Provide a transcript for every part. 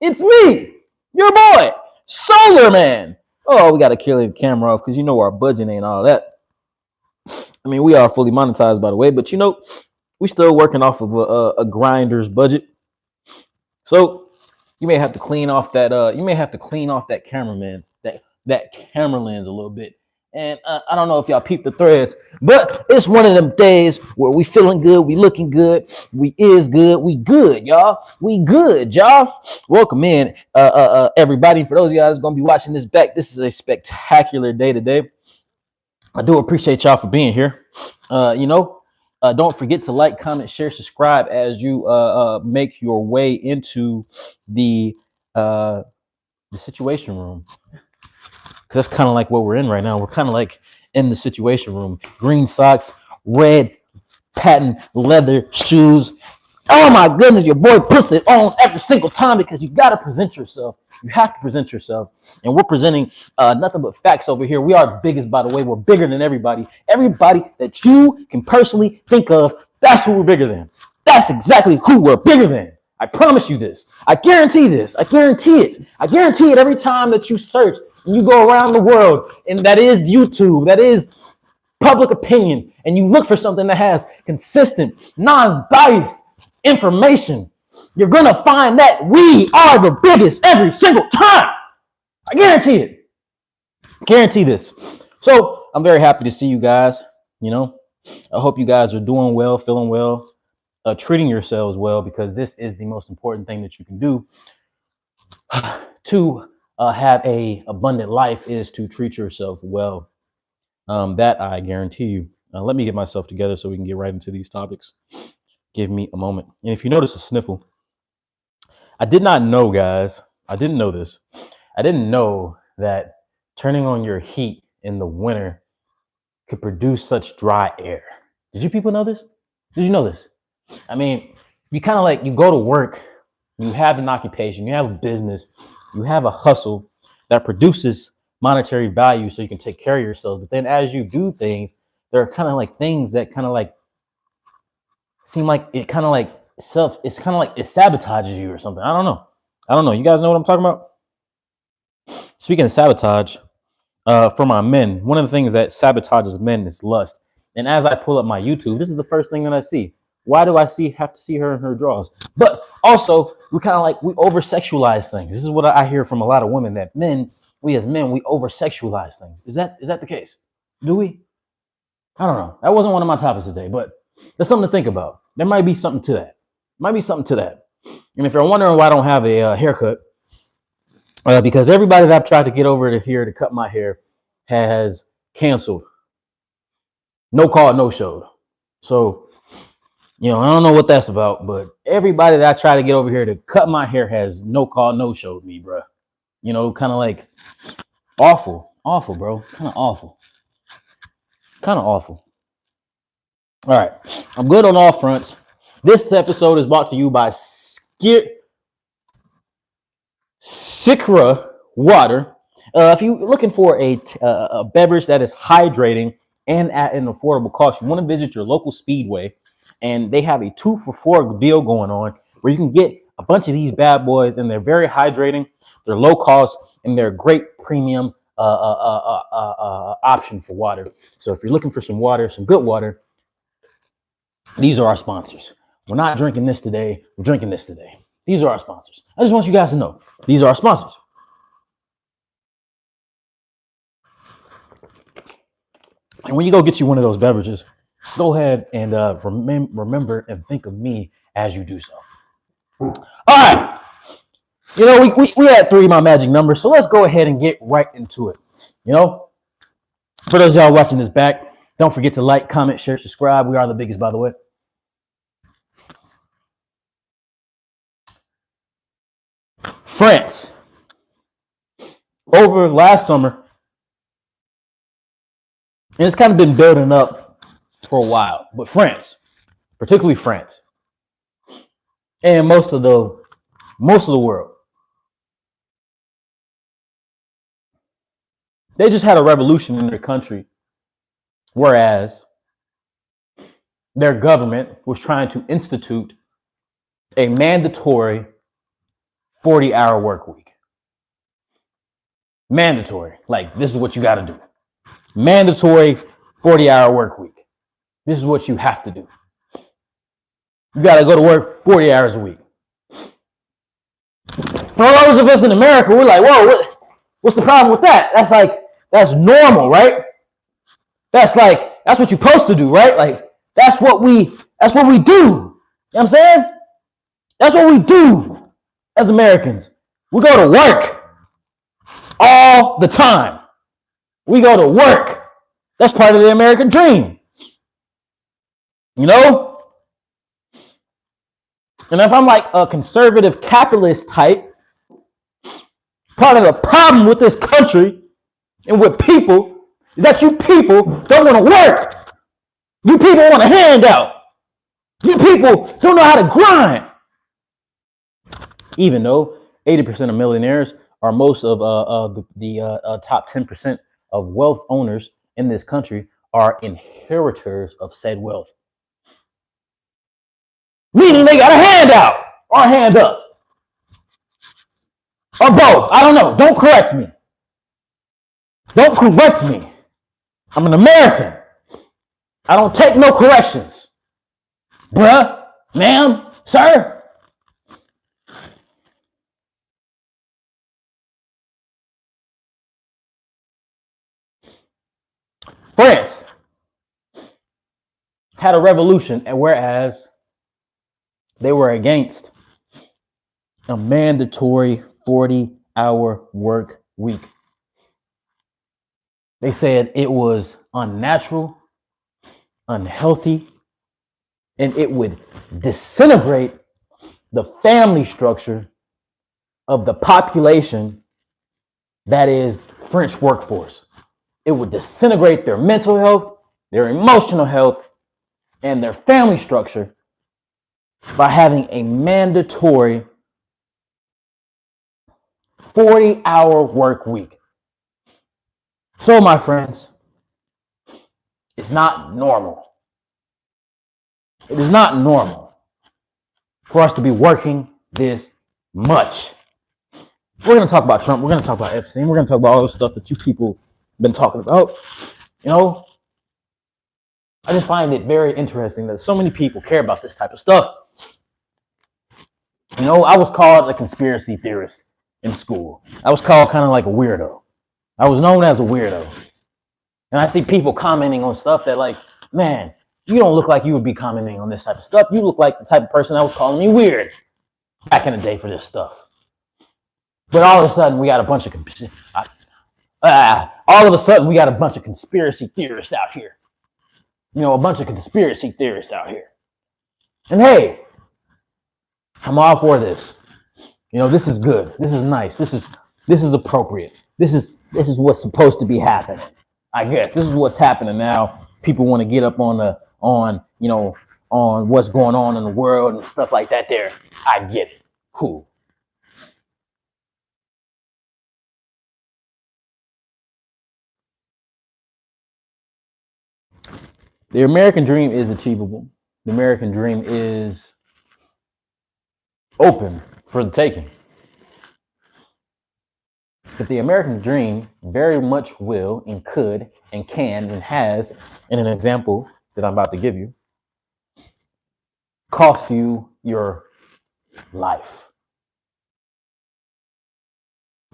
It's me, your boy, Solar Man. Oh, we got to kill the camera off because you know our budget ain't all that. I mean, we are fully monetized, by the way, but we still working off of a grinder's budget. So you may have to clean off that. You may have to clean off that cameraman, that camera lens a little bit. And I don't know if y'all peep the threads, but it's one of them days where we feeling good, we looking good, we is good, we good, y'all. We good, y'all. Welcome in, everybody. For those of y'all that's gonna be watching this back, this is a spectacular day today. I do appreciate y'all for being here. Don't forget to like, comment, share, subscribe as you make your way into the situation room, because that's kind of like what we're in right now. We're kind of like in the situation room. Green socks, red patent leather shoes. Oh my goodness, your boy puts it on every single time because you got to present yourself. You have to present yourself. And we're presenting nothing but facts over here. We are the biggest, by the way. We're bigger than everybody. Everybody that you can personally think of, that's who we're bigger than. That's exactly who we're bigger than. I promise you this. I guarantee this. I guarantee it. I guarantee it every time that you search and you go around the world, and that is YouTube, that is public opinion, and you look for something that has consistent, non-biased information, you're gonna find that we are the biggest every single time. I guarantee it. Guarantee this. So I'm very happy to see you guys. I hope you guys are doing well, feeling well, treating yourselves well, because this is the most important thing that you can do to have a abundant life, is to treat yourself well. That I guarantee you. Let me get myself together so we can get right into these topics. Give me a moment. And if you notice a sniffle, I did not know, guys. I didn't know this. I didn't know that turning on your heat in the winter could produce such dry air. Did you people know this? Did you know this? I mean, you kind of like, you go to work, you have an occupation, you have a business, you have a hustle that produces monetary value so you can take care of yourself. But then as you do things, there are kind of like things that kind of like seem like it kind of like it's kind of like it sabotages you or something. I don't know. You guys know what I'm talking about? Speaking of sabotage, for my men, one of the things that sabotages men is lust. And as I pull up my YouTube, this is the first thing that I see. Why do I have to see her in her drawers? But also, we kind of like, we over-sexualize things. This is what I hear from a lot of women, that we as men, we over-sexualize things. Is that the case? Do we? I don't know. That wasn't one of my topics today, but there's something to think about. There might be something to that. And if you're wondering why I don't have a haircut, because everybody that I've tried to get over to here to cut my hair has canceled. No call, no showed. So, I don't know what that's about, but everybody that I try to get over here to cut my hair has no call, no showed me, bro. Kind of like awful, bro. Kind of awful. All right, I'm good on all fronts. This episode is brought to you by Sikra water. If you're looking for a beverage that is hydrating and at an affordable cost, you want to visit your local Speedway, and they have a 2-for-4 deal going on where you can get a bunch of these bad boys, and they're very hydrating, they're low cost, and they're a great premium option for water. So if you're looking for some water, some good water, these are our sponsors. We're not drinking this today. We're drinking this today. These are our sponsors. I just want you guys to know these are our sponsors. And when you go get you one of those beverages, go ahead and remember and think of me as you do so. All right. We had 3 of my magic numbers, so let's go ahead and get right into it. For those of y'all watching this back, don't forget to like, comment, share, subscribe. We are the biggest, by the way. France. Over last summer, and it's kind of been building up for a while, but France, particularly France, and most of the world, they just had a revolution in their country, whereas their government was trying to institute a mandatory 40-hour work week. Mandatory. Like, this is what you got to do. Mandatory 40-hour work week. This is what you have to do. You got to go to work 40 hours a week. For those of us in America, we're like, whoa, what's the problem with that? That's normal, right? That's what you're supposed to do, right? Like, that's what we do. You know what I'm saying? That's what we do as Americans. We go to work all the time. We go to work. That's part of the American dream. You know? And if I'm like a conservative capitalist type, part of the problem with this country and with people is that you people don't want to work. You people want a handout. You people don't know how to grind. Even though 80% of millionaires are most of the top 10% of wealth owners in this country are inheritors of said wealth. Meaning they got a handout or a hand up. Or both. I don't know. Don't correct me. Don't correct me. I'm an American. I don't take no corrections. Bruh, ma'am, sir. France had a revolution, and whereas they were against a mandatory 40-hour work week. They said it was unnatural, unhealthy, and it would disintegrate the family structure of the population that is French workforce. It would disintegrate their mental health, their emotional health, and their family structure by having a mandatory 40-hour work week. So, my friends, it's not normal. It is not normal for us to be working this much. We're going to talk about Trump. We're going to talk about Epstein. We're going to talk about all the stuff that you people have been talking about. You know, I just find it very interesting that so many people care about this type of stuff. You know, I was called a conspiracy theorist in school. I was called kind of like a weirdo. I was known as a weirdo. And I see people commenting on stuff that, like, man, you don't look like you would be commenting on this type of stuff. You look like the type of person that was calling me weird back in the day for this stuff. But all of a sudden, we got a bunch of conspiracy theorists out here. You know, a bunch of conspiracy theorists out here. And hey, I'm all for this. You know, this is good. This is nice. This is appropriate. This is what's supposed to be happening. I guess this is what's happening now. People want to get up on what's going on in the world and stuff like that there. I get it. Cool. The American dream is achievable. The American dream is open for the taking. But the American dream very much will and could and can and has, in an example that I'm about to give you, cost you your life.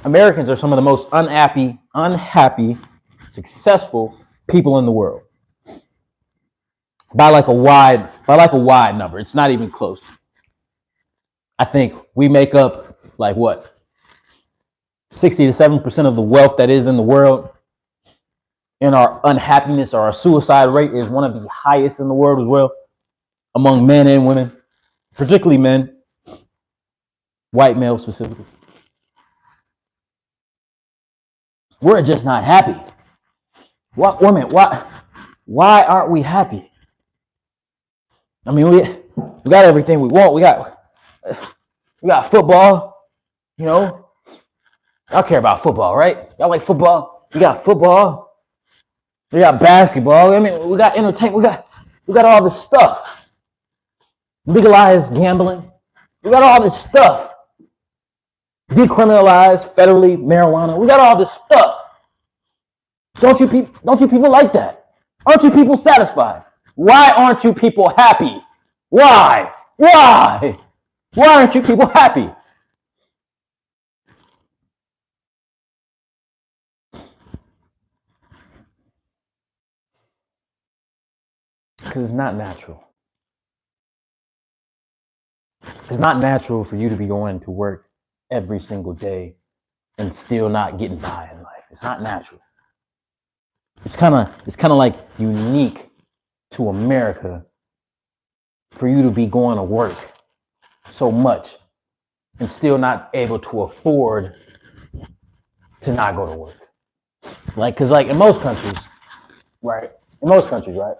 Americans are some of the most unhappy, successful people in the world. By like a wide number. It's not even close. I think we make up like what? 60 to 7% of the wealth that is in the world. And our unhappiness or our suicide rate is one of the highest in the world as well, among men and women, particularly men, white males specifically. We're just not happy. Why aren't we happy? I mean, we got everything we want. We got football, you know. Y'all care about football, right? Y'all like football? We got football. We got basketball. I mean, we got entertainment. We got all this stuff. Legalized gambling. We got all this stuff. decriminalize federally marijuana. We got all this stuff. Don't you people like that? Aren't you people satisfied? Why aren't you people happy? Why? Why? Why aren't you people happy? Because it's not natural. It's not natural for you to be going to work every single day and still not getting by in life. It's not natural. It's kind of like unique to America for you to be going to work so much and still not able to afford to not go to work. Like, cause like in most countries, right? In most countries, right?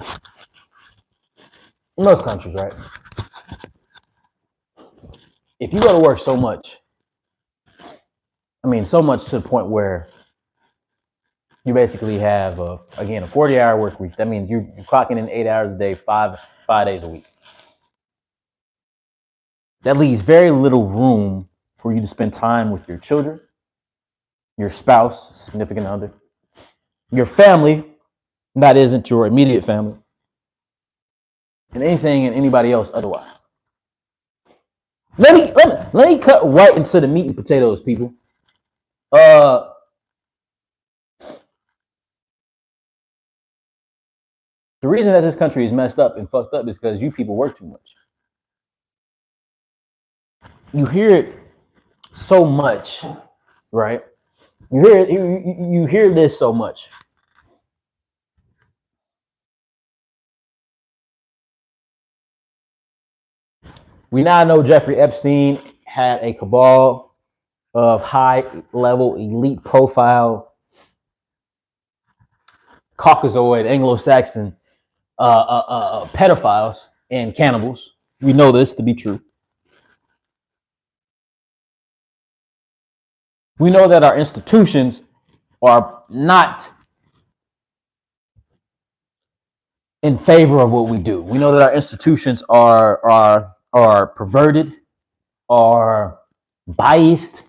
If you go to work so much, so much to the point where you basically have a 40-hour work week. That means you're clocking in 8 hours a day, five days a week. That leaves very little room for you to spend time with your children, your spouse, significant other, your family, that isn't your immediate family, and anything and anybody else otherwise. Let me cut right into the meat and potatoes, people. The reason that this country is messed up and fucked up is because you people work too much. You hear it so much, right? You hear this so much. We now know Jeffrey Epstein had a cabal of high-level, elite profile, Caucasoid, Anglo-Saxon pedophiles and cannibals. We know this to be true. We know that our institutions are not in favor of what we do. We know that our institutions are perverted, are biased,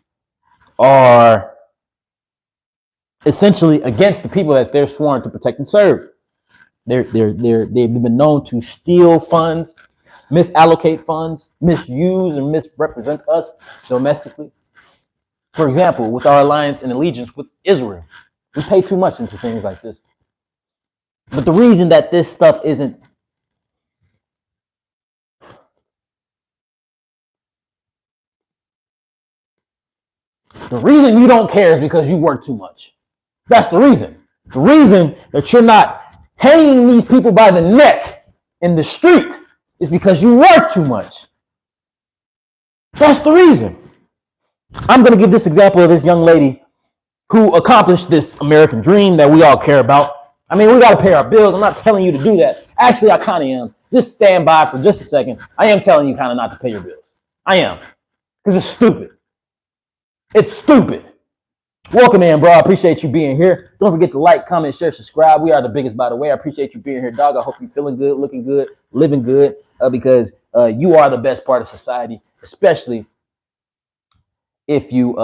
are essentially against the people that they're sworn to protect and serve. They've been known to steal funds, misallocate funds, misuse and misrepresent us domestically. For example, with our alliance and allegiance with Israel, we pay too much into things like this. But the reason that this stuff isn't the reason you don't care is because you work too much. That's the reason. The reason that you're not hanging these people by the neck in the street is because you work too much. That's the reason. I'm going to give this example of this young lady who accomplished this American dream that we all care about. We got to pay our bills. I'm not telling you to do that. Actually, I kind of am. Just stand by for just a second. I am telling you kind of not to pay your bills. I am. Because it's stupid. It's stupid. Welcome in, bro. I appreciate you being here. Don't forget to like, comment, share, subscribe. We are the biggest, by the way. I appreciate you being here, dog. I hope you're feeling good, looking good, living good, because you are the best part of society, especially if you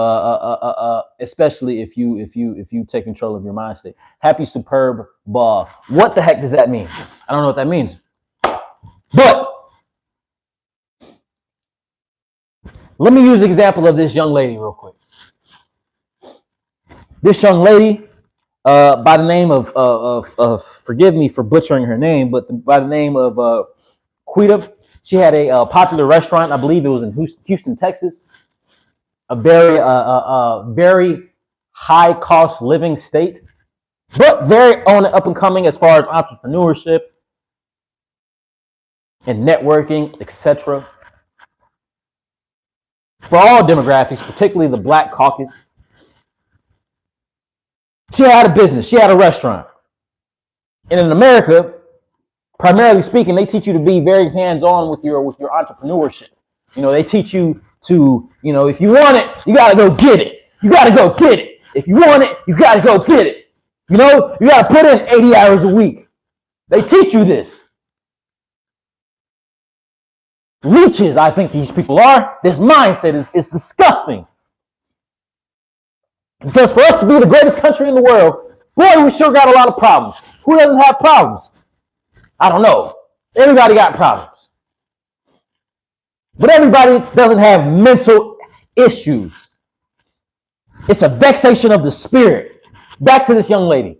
take control of your mind state. Happy Superb Ball. What the heck does that mean? I don't know what that means. But let me use the example of this young lady real quick. This young lady, by the name of forgive me for butchering her name, but by the name of Quita, she had a popular restaurant. I believe it was in Houston, Texas. A very high cost living state, but very on and up and coming as far as entrepreneurship and networking, etc. For all demographics, particularly the Black caucus. She had a business. She had a restaurant. And in America, primarily speaking, they teach you to be very hands-on with your entrepreneurship. They teach you to, if you want it, you got to go get it. You got to go get it. If you want it, you got to go get it. You got to put in 80 hours a week. They teach you this. Leeches, I think these people are. This mindset is disgusting. Because for us to be the greatest country in the world, boy, we sure got a lot of problems. Who doesn't have problems? I don't know. Everybody got problems. But everybody doesn't have mental issues. It's a vexation of the spirit. Back to this young lady.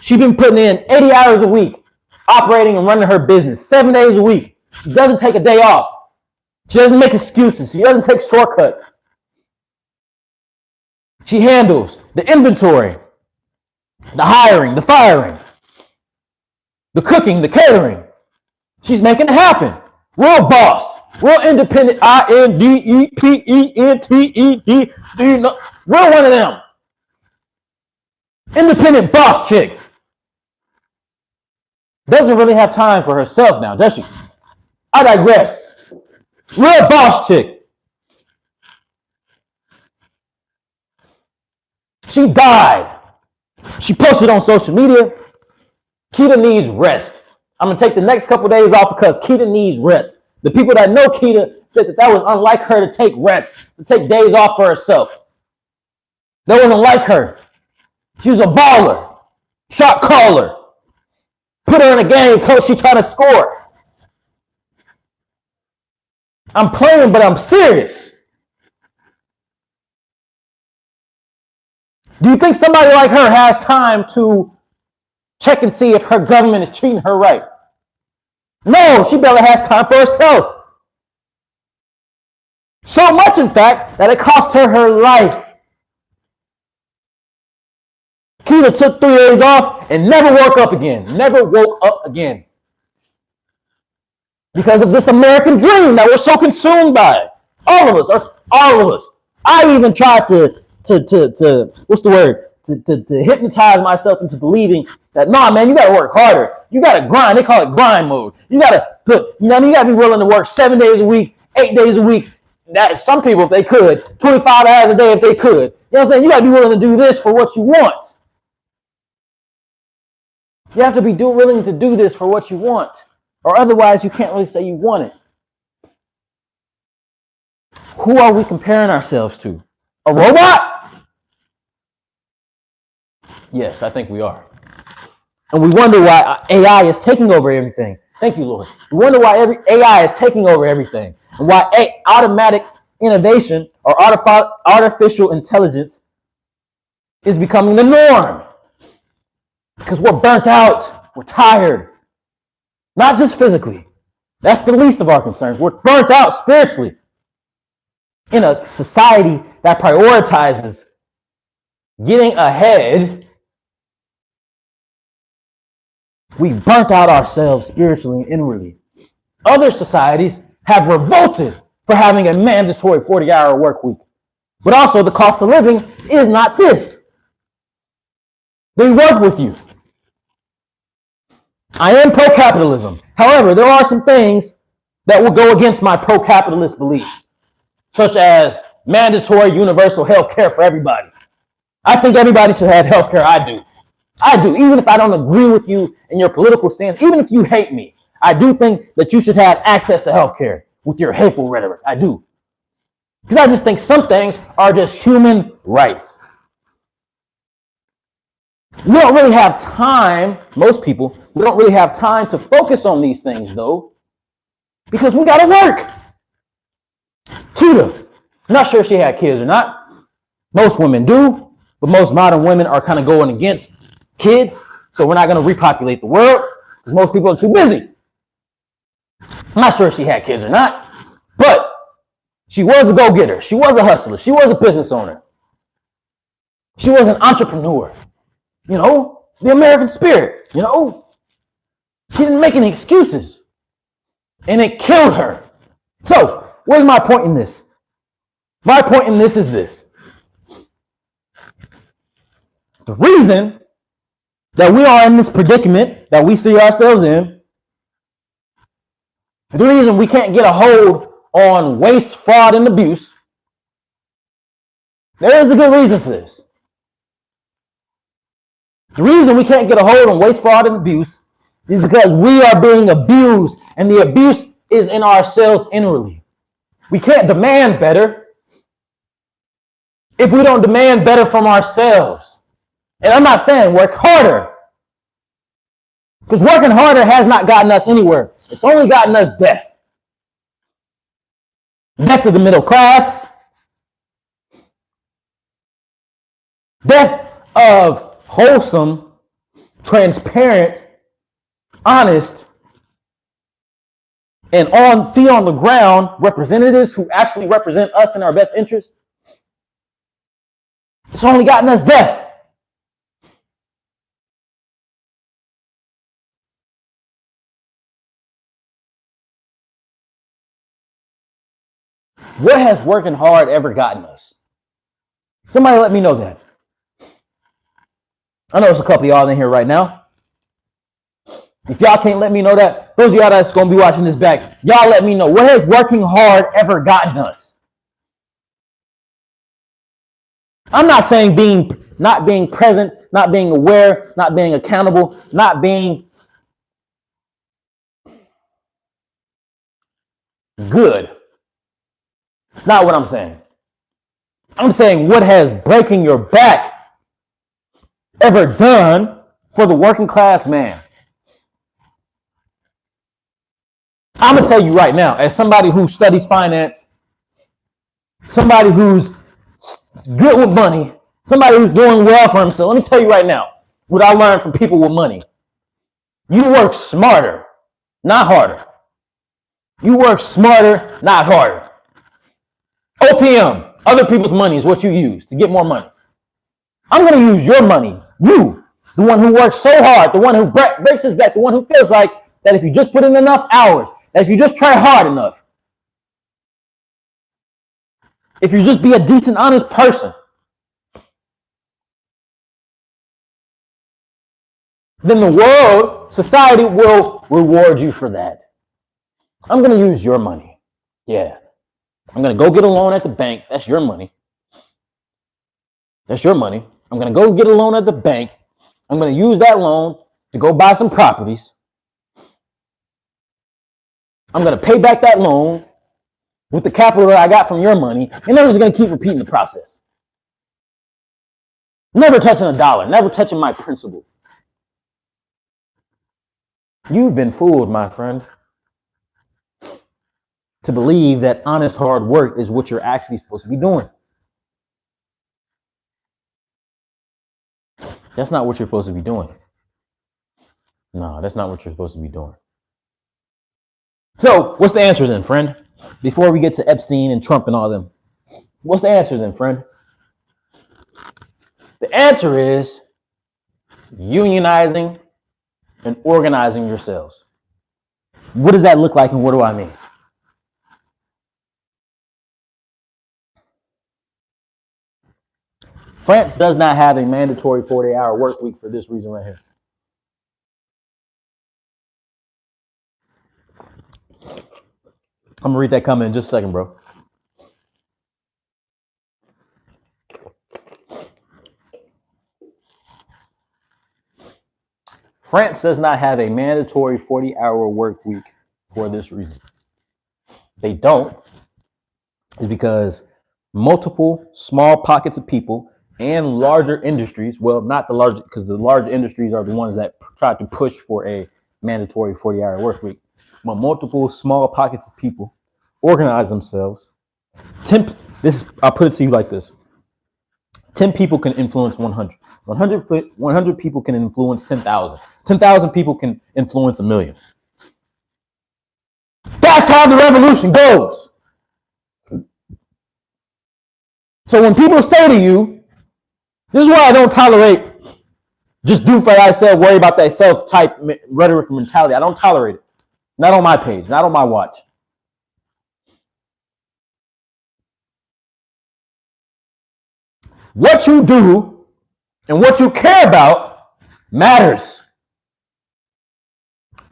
She's been putting in 80 hours a week, operating and running her business 7 days a week. She doesn't take a day off. She doesn't make excuses. She doesn't take shortcuts. She handles the inventory, the hiring, the firing, the cooking, the catering. She's making it happen. Real boss. Real independent. INDEPENTED. Real one of them. Independent boss chick. Doesn't really have time for herself now, does she? I digress. Real boss chick. She died. She posted on social media, Keita needs rest. I'm going to take the next couple days off because Keita needs rest. The people that know Keita said that was unlike her to take rest, to take days off for herself. That wasn't like her. She was a baller, shot caller. Put her in a game, coach, she trying to score. I'm playing, but I'm serious. Do you think somebody like her has time to check and see if her government is treating her right? No, she barely has time for herself. So much, in fact, that it cost her her life. Keita took 3 days off and never woke up again. Never woke up again. Because of this American dream that we're so consumed by. All of us. I even tried to hypnotize myself into believing that, nah, man, you got to work harder. You got to grind. They call it grind mode. You got to you got to be willing to work 7 days a week, 8 days a week. That some people, if they could, 25 hours a day if they could. You know what I'm saying? You got to be willing to do this for what you want. You have to be willing to do this for what you want. Or otherwise, you can't really say you want it. Who are we comparing ourselves to? A robot? Yes, I think we are. And we wonder why AI is taking over everything. Thank you, Lord. We wonder why AI is taking over everything. And why automatic innovation or artificial intelligence is becoming the norm. Because we're burnt out. We're tired. Not just physically. That's the least of our concerns. We're burnt out spiritually. In a society that prioritizes getting ahead, we've burnt out ourselves spiritually and inwardly. Other societies have revolted for having a mandatory 40-hour work week. But also the cost of living is not this. They work with you. I am pro-capitalism. However, there are some things that will go against my pro-capitalist beliefs, such as mandatory universal health care for everybody. I think everybody should have health care. I do. Even if I don't agree with you in your political stance, even if you hate me, I do think that you should have access to health care with your hateful rhetoric. I do. Because I just think some things are just human rights. We don't really have time, most people, we don't really have time to focus on these things, though, because we got to work. Keita, not sure if she had kids or not. Most women do, but most modern women are kind of going against kids, so we're not going to repopulate the world because most people are too busy. I'm not sure if she had kids or not, but she was a go-getter. She was a hustler. She was a business owner. She was an entrepreneur. You know, the American spirit, you know. She didn't make any excuses. And it killed her. So, where's my point in this? My point in this is this. The reason that we are in this predicament that we see ourselves in, the reason we can't get a hold on waste, fraud, and abuse, there is a good reason for this. The reason we can't get a hold on waste, fraud, and abuse is because we are being abused, and the abuse is in ourselves inwardly. We can't demand better if we don't demand better from ourselves. And I'm not saying work harder, because working harder has not gotten us anywhere. It's only gotten us death. Death of the middle class. Death of wholesome, transparent, honest, and feet on the ground representatives who actually represent us in our best interest. It's only gotten us death. What has working hard ever gotten us? Somebody let me know that. I know there's a couple of y'all in here right now. If y'all can't let me know that, those of y'all that's going to be watching this back, y'all let me know. What has working hard ever gotten us? I'm not saying not being present, not being aware, not being accountable, not being good. It's not what I'm saying. I'm saying, what has breaking your back ever done for the working class man? I'm going to tell you right now, as somebody who studies finance, somebody who's good with money, somebody who's doing well for himself, let me tell you right now what I learned from people with money. You work smarter, not harder. You work smarter, not harder. OPM, other people's money, is what you use to get more money. I'm going to use your money, you, the one who works so hard, the one who breaks his back, the one who feels like that if you just put in enough hours, that if you just try hard enough, if you just be a decent, honest person, then the world, society will reward you for that. I'm going to use your money. Yeah. I'm going to go get a loan at the bank. That's your money. That's your money. I'm going to go get a loan at the bank. I'm going to use that loan to go buy some properties. I'm going to pay back that loan with the capital that I got from your money. And I'm just going to keep repeating the process. Never touching a dollar. Never touching my principal. You've been fooled, my friend, to believe that honest hard work is what you're actually supposed to be doing. That's not what you're supposed to be doing. No, that's not what you're supposed to be doing. So, what's the answer then, friend? Before we get to Epstein and Trump and all them, what's the answer then, friend? The answer is unionizing and organizing yourselves. What does that look like and what do I mean? France does not have a mandatory 40-hour work week for this reason right here. I'm going to read that comment in just a second, bro. France does not have a mandatory 40-hour work week for this reason. They don't. It's because multiple small pockets of people and larger industries, well, not the large, because the large industries are the ones that try to push for a mandatory 40-hour work week, but multiple small pockets of people organize themselves. I'll put it to you like this. 10 people can influence 100. 100 people can influence 10,000. 10,000 people can influence 1,000,000. That's how the revolution goes. So when people say to you, this is why I don't tolerate just do for thyself, worry about thyself type rhetoric and mentality. I don't tolerate it. Not on my page, not on my watch. What you do and what you care about matters.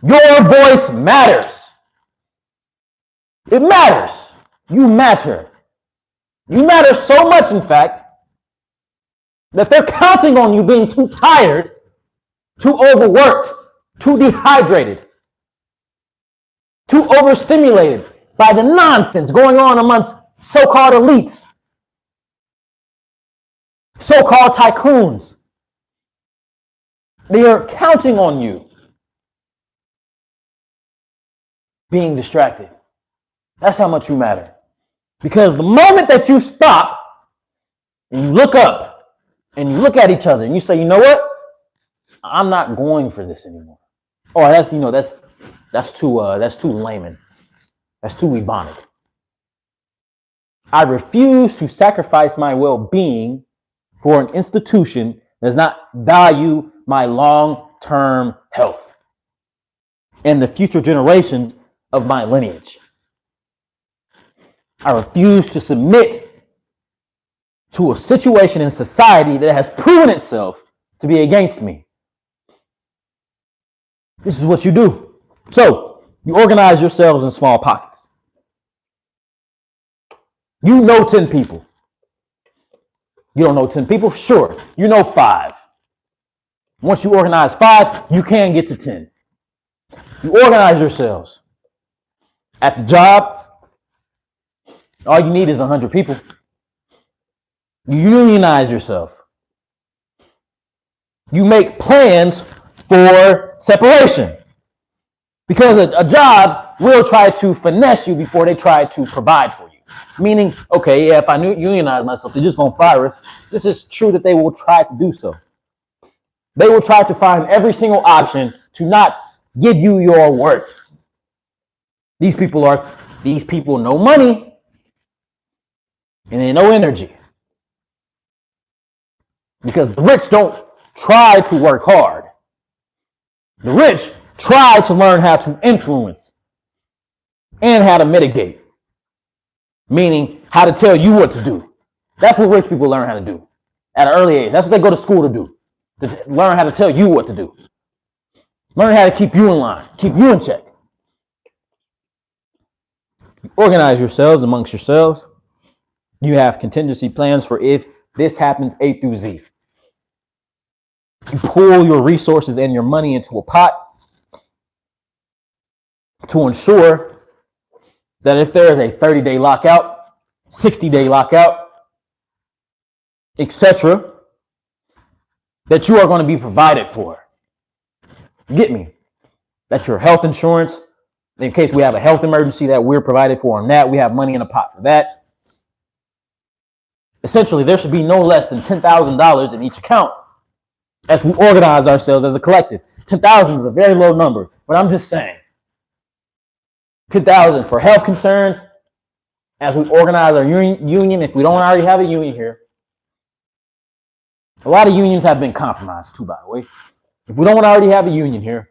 Your voice matters. It matters. You matter. You matter so much, in fact, that they're counting on you being too tired, too overworked, too dehydrated, too overstimulated by the nonsense going on amongst so-called elites So-called tycoons, they are counting on you being distracted. That's how much you matter. Because the moment that you stop and you look up and you look at each other and you say, you know what? I'm not going for this anymore. Oh, that's too layman. That's too Ebonic. I refuse to sacrifice my well-being for an institution that does not value my long-term health and the future generations of my lineage. I refuse to submit to a situation in society that has proven itself to be against me. This is what you do. So, you organize yourselves in small pockets. You know 10 people. You don't know 10 people? Sure. You know 5. Once you organize 5, you can get to 10. You organize yourselves. At the job, all you need is 100 people. You unionize yourself. You make plans for separation. Because a job will try to finesse you before they try to provide for you. Meaning, okay, yeah, if I unionize myself, they're just going to fire us. This is true that they will try to do so. They will try to find every single option to not give you your worth. These people know money and they know energy. Because the rich don't try to work hard. The rich try to learn how to influence and how to mitigate. Meaning how to tell you what to do. That's what rich people learn how to do at an early age. That's what they go to school to do. To learn how to tell you what to do. Learn how to keep you in line. Keep you in check. You organize yourselves amongst yourselves. You have contingency plans for if this happens A through Z. You pool your resources and your money into a pot to ensure that if there is a 30-day lockout, 60-day lockout, etc., that you are going to be provided for. You get me? That's your health insurance. In case we have a health emergency, that we're provided for on that. We have money in a pot for that. Essentially, there should be no less than $10,000 in each account as we organize ourselves as a collective. 10,000 is a very low number, but I'm just saying. 10,000 for health concerns as we organize our union, if we don't already have a union here. A lot of unions have been compromised too, by the way. If we don't already have a union here,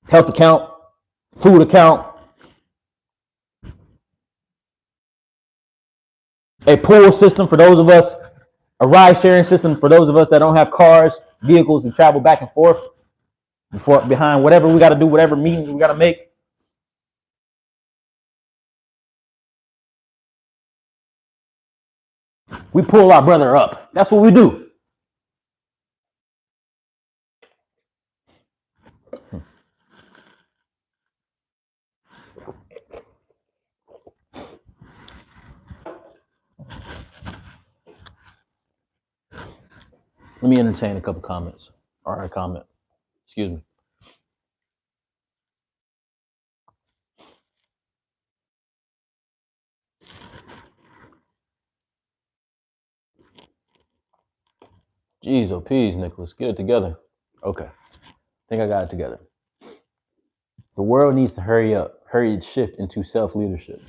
health account, food account, a pool system for those of us, a ride sharing system for those of us that don't have cars, vehicles to travel back and forth behind whatever we got to do, whatever meetings we got to make. We pull our brother up. That's what we do. Let me entertain a couple comments. Or a comment. Excuse me. Jeez, oh peas, Nicholas. Get it together. Okay. I think I got it together. The world needs to hurry its shift into self-leadership.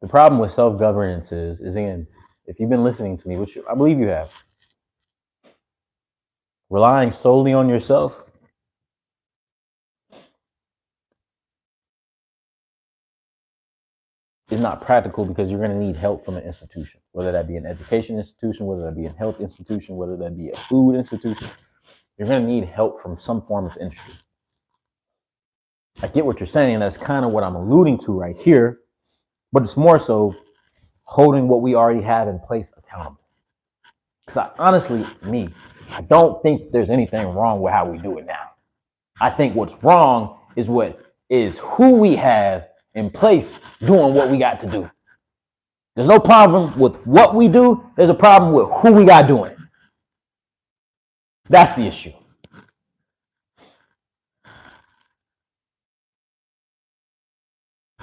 The problem with self-governance is again, if you've been listening to me, which I believe you have, relying solely on yourself is not practical because you're going to need help from an institution, whether that be an education institution, whether that be a health institution, whether that be a food institution. You're going to need help from some form of industry. I get what you're saying, and that's kind of what I'm alluding to right here, but it's more so holding what we already have in place accountable. Because I don't think there's anything wrong with how we do it now. I think what's wrong is who we have in place doing what we got to do. There's no problem with what we do. There's a problem with who we got doing it. That's the issue.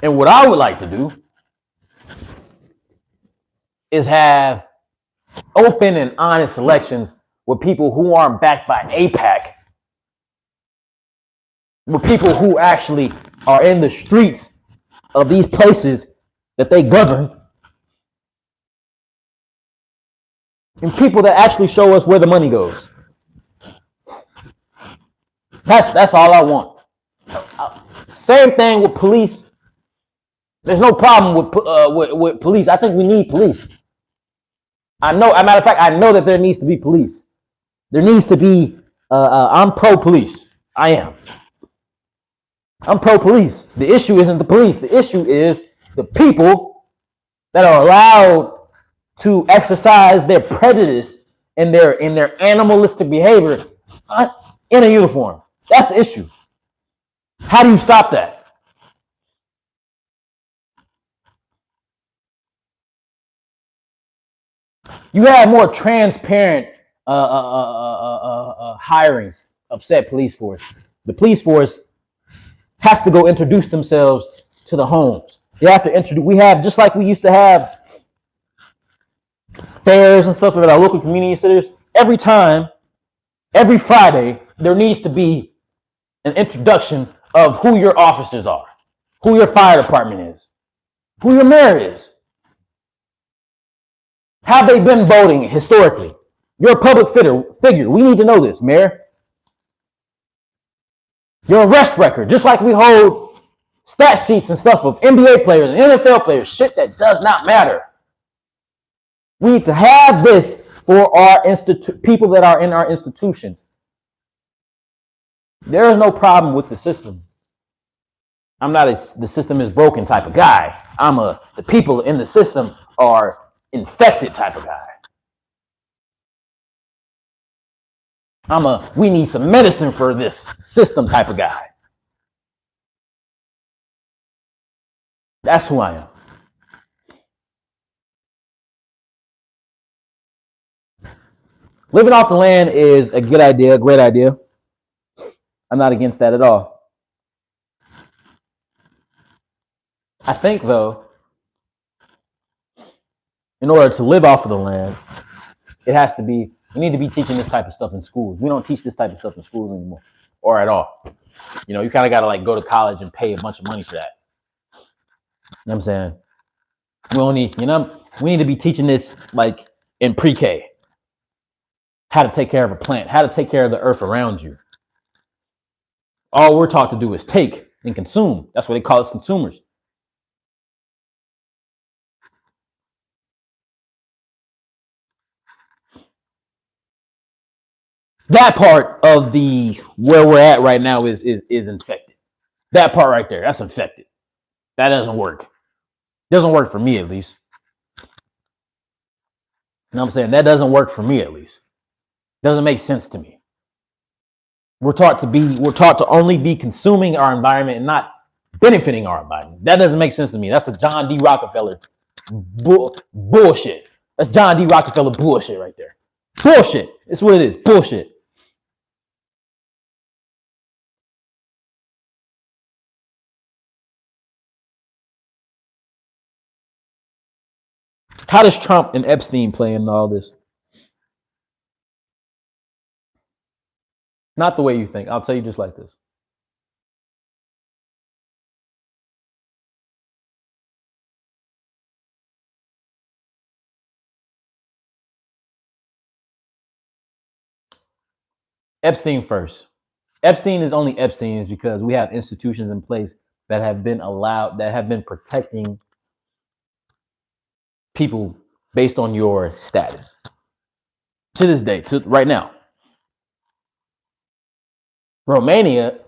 And what I would like to do is have open and honest elections with people who aren't backed by AIPAC, with people who actually are in the streets of these places that they govern, and people that actually show us where the money goes. That's all I want. Same thing with police. There's no problem with police. I think we need police. I know, as a matter of fact, I know that there needs to be police. There needs to be, I'm pro-police. I am. I'm pro-police. The issue isn't the police. The issue is the people that are allowed to exercise their prejudice and their animalistic behavior in a uniform. That's the issue. How do you stop that? You have more transparent hirings of said police force. The police force has to go introduce themselves to the homes. They have to introduce. We have, just like we used to have fairs and stuff at our local community centers. Every Friday, there needs to be an introduction of who your officers are, who your fire department is, who your mayor is. Have they been voting historically? You're a public figure. We need to know this, Mayor. Your arrest record, just like we hold stat sheets and stuff of NBA players and NFL players, shit that does not matter. We need to have this for our people that are in our institutions. There is no problem with the system. I'm not the system is broken type of guy. The people in the system are infected type of guy. We need some medicine for this system type of guy. That's who I am. Living off the land is a good idea, a great idea. I'm not against that at all. I think, though, in order to live off of the land, we need to be teaching this type of stuff in schools. We don't teach this type of stuff in schools anymore, or at all. You know, you kind of got to go to college and pay a bunch of money for that. You know what I'm saying? We need to be teaching this in pre-K. How to take care of a plant, how to take care of the earth around you. All we're taught to do is take and consume. That's what they call us, consumers. That part of where we're at right now is infected. That part right there, that's infected. That doesn't work. Doesn't work for me, at least. You know what I'm saying? That doesn't work for me, at least. Doesn't make sense to me. We're taught to only be consuming our environment and not benefiting our environment. That doesn't make sense to me. That's a John D. Rockefeller bullshit. That's John D. Rockefeller bullshit right there. Bullshit. It's what it is. Bullshit. How does Trump and Epstein play in all this? Not the way you think. I'll tell you just like this. Epstein first. Epstein is only Epstein is because we have institutions in place that have been protecting people based on your status. To this day, right now. Romania,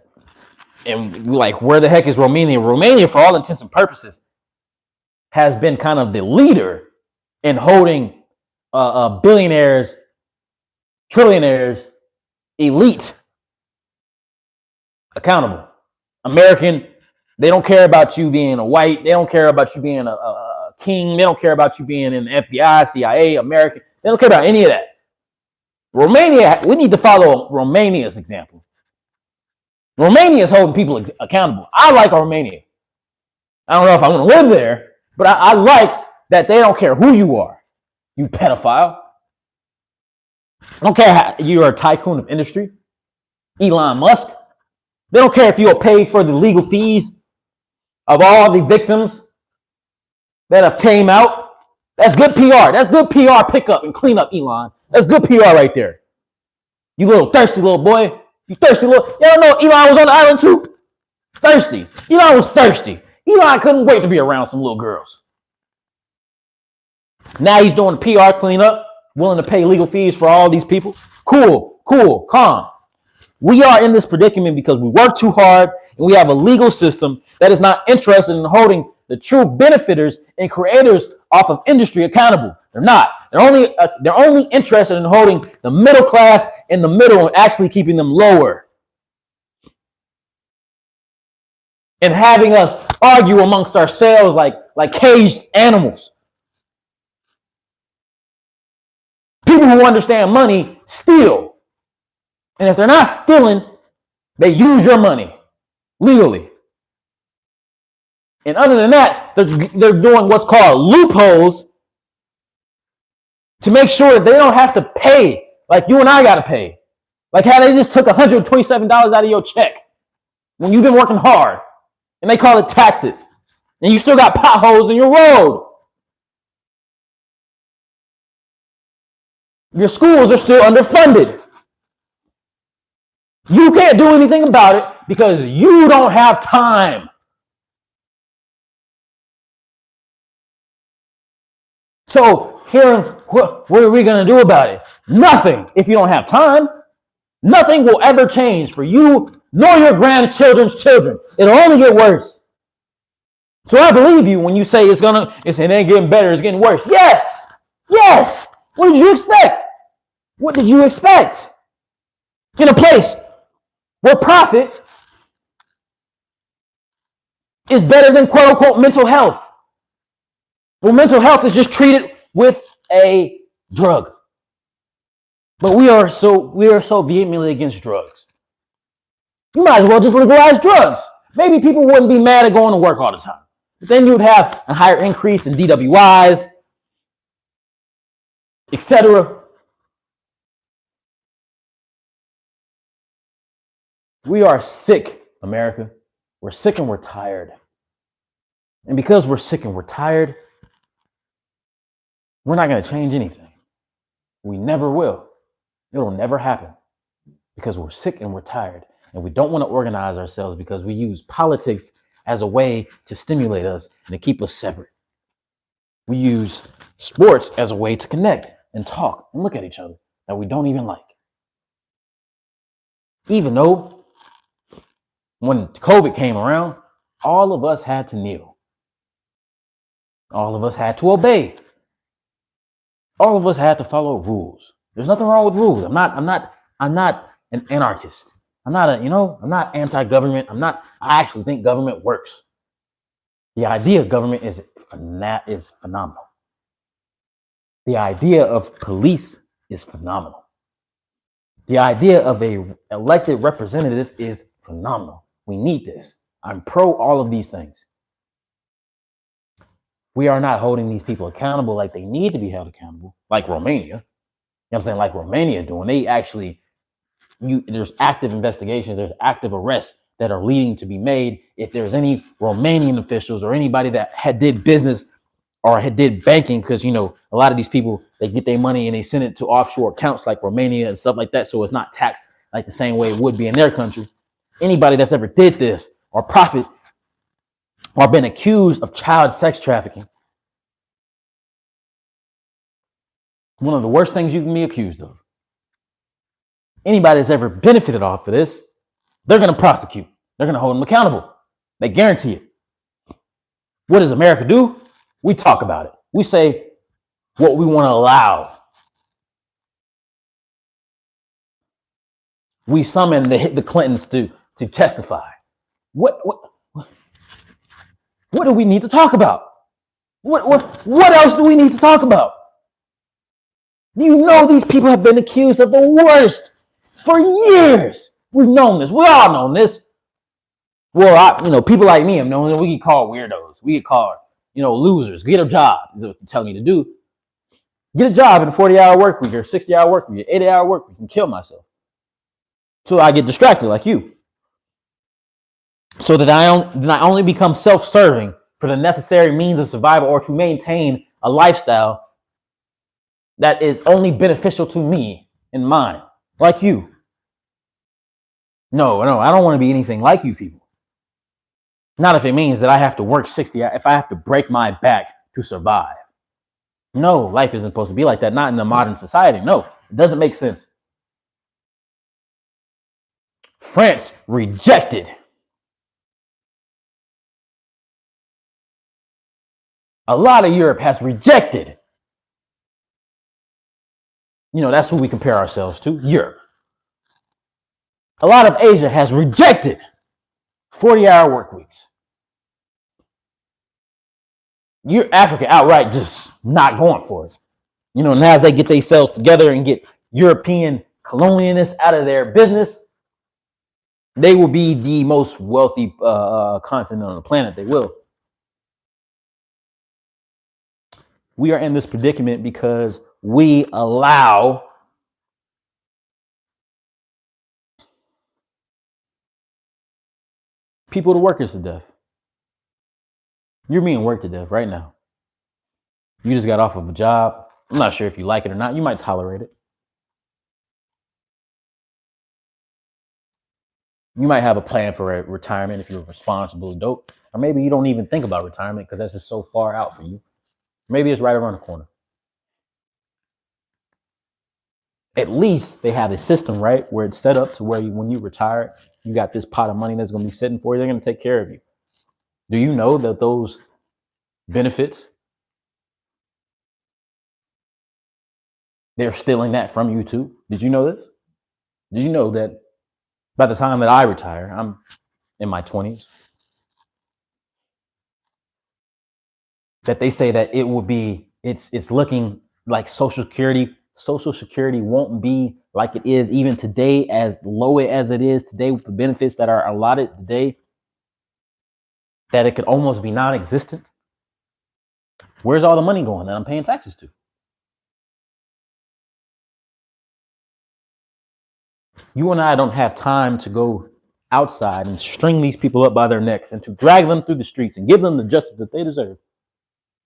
and where the heck is Romania? Romania, for all intents and purposes, has been kind of the leader in holding billionaires trillionaires, elite, accountable. American, they don't care about you being a white. They don't care about you being a king. They don't care about you being in the FBI, CIA, American. They don't care about any of that. Romania, we need to follow Romania's example. Romania is holding people accountable. I like Romania. I don't know if I want to live there, but I like that they don't care who you are, you pedophile. I don't care how you're a tycoon of industry, Elon Musk. They don't care if you'll pay for the legal fees of all the victims that have came out. That's good PR. That's good PR pickup and cleanup, Elon. That's good PR right there. You little thirsty little boy. You thirsty little. You don't know Elon was on the island too? Thirsty. Elon was thirsty. Elon couldn't wait to be around some little girls. Now he's doing PR cleanup, willing to pay legal fees for all these people. Cool, calm. We are in this predicament because we work too hard and we have a legal system that is not interested in holding the true benefiters and creators off of industry accountable. They're not. They're only interested in holding the middle class in the middle and actually keeping them lower. And having us argue amongst ourselves like caged animals. People who understand money steal. And if they're not stealing, they use your money legally. And other than that, they're doing what's called loopholes to make sure that they don't have to pay like you and I got to pay. Like how they just took $127 out of your check when you've been working hard. And they call it taxes. And you still got potholes in your road. Your schools are still underfunded. You can't do anything about it because you don't have time. So here, what are we going to do about it? Nothing if you don't have time. Nothing will ever change for you nor your grandchildren's children. It'll only get worse. So I believe you when you say it ain't getting better, it's getting worse. Yes. What did you expect? In a place where profit is better than quote unquote mental health. Well, mental health is just treated with a drug. But we are so vehemently against drugs. You might as well just legalize drugs. Maybe people wouldn't be mad at going to work all the time. But then you'd have a higher increase in DWIs, etc. We are sick, America. We're sick and we're tired. And because we're sick and we're tired, we're not going to change anything. We never will. It'll never happen because we're sick and we're tired. And we don't want to organize ourselves because we use politics as a way to stimulate us and to keep us separate. We use sports as a way to connect and talk and look at each other that we don't even like. Even though when COVID came around, all of us had to kneel. All of us had to obey. All of us had to follow rules. There's nothing wrong with rules. I'm not an anarchist. I'm not anti-government. I actually think government works. The idea of government is phenomenal. The idea of police is phenomenal. The idea of a elected representative is phenomenal. We need this. I'm pro all of these things. We are not holding these people accountable like they need to be held accountable, like Romania. You know what I'm saying? Like Romania doing. They actually, there's active investigations, there's active arrests that are leading to be made. If there's any Romanian officials or anybody that did business or did banking, because, a lot of these people, they get their money and they send it to offshore accounts like Romania and stuff like that. So it's not taxed like the same way it would be in their country. Anybody that's ever did this or profit or been accused of child sex trafficking. One of the worst things you can be accused of. Anybody that's ever benefited off of this, they're going to prosecute. They're going to hold them accountable. They guarantee it. What does America do? We talk about it. We say what we want to allow. We summon the Clintons to testify. What do we need to talk about? What else do we need to talk about? You know these people have been accused of the worst for years. We've known this. We all known this. Well, people like me have known that we get called weirdos. We get called, losers. Get a job is what they're telling you to do. Get a job in a 40-hour work week or 60-hour work week, 80-hour work week, and kill myself. So I get distracted like you. So that I only become self-serving for the necessary means of survival or to maintain a lifestyle that is only beneficial to me and mine, like you. No, I don't want to be anything like you people. Not if it means that I have to work 60 hours, if I have to break my back to survive. No, life isn't supposed to be like that. Not in a modern society. No, it doesn't make sense. France rejected. A lot of Europe has rejected. That's who we compare ourselves to, Europe. A lot of Asia has rejected 40-hour work weeks. Africa outright just not going for it. Now as they get themselves together and get European colonialists out of their business, they will be the most wealthy continent on the planet. They will. We are in this predicament because we allow people to work us to death. You're being worked to death right now. You just got off of a job. I'm not sure if you like it or not. You might tolerate it. You might have a plan for a retirement if you're a responsible adult. Or maybe you don't even think about retirement because that's just so far out for you. Maybe it's right around the corner. At least they have a system, right, where it's set up to where when you retire, you got this pot of money that's going to be sitting for you. They're going to take care of you. Do you know that those benefits, they're stealing that from you too? Did you know this? Did you know that by the time that I retire, I'm in my 20s, that they say that it will be, it's looking like Social Security won't be like it is even today, as low as it is today with the benefits that are allotted today, that it could almost be non-existent. Where's all the money going that I'm paying taxes to? You and I don't have time to go outside and string these people up by their necks and to drag them through the streets and give them the justice that they deserve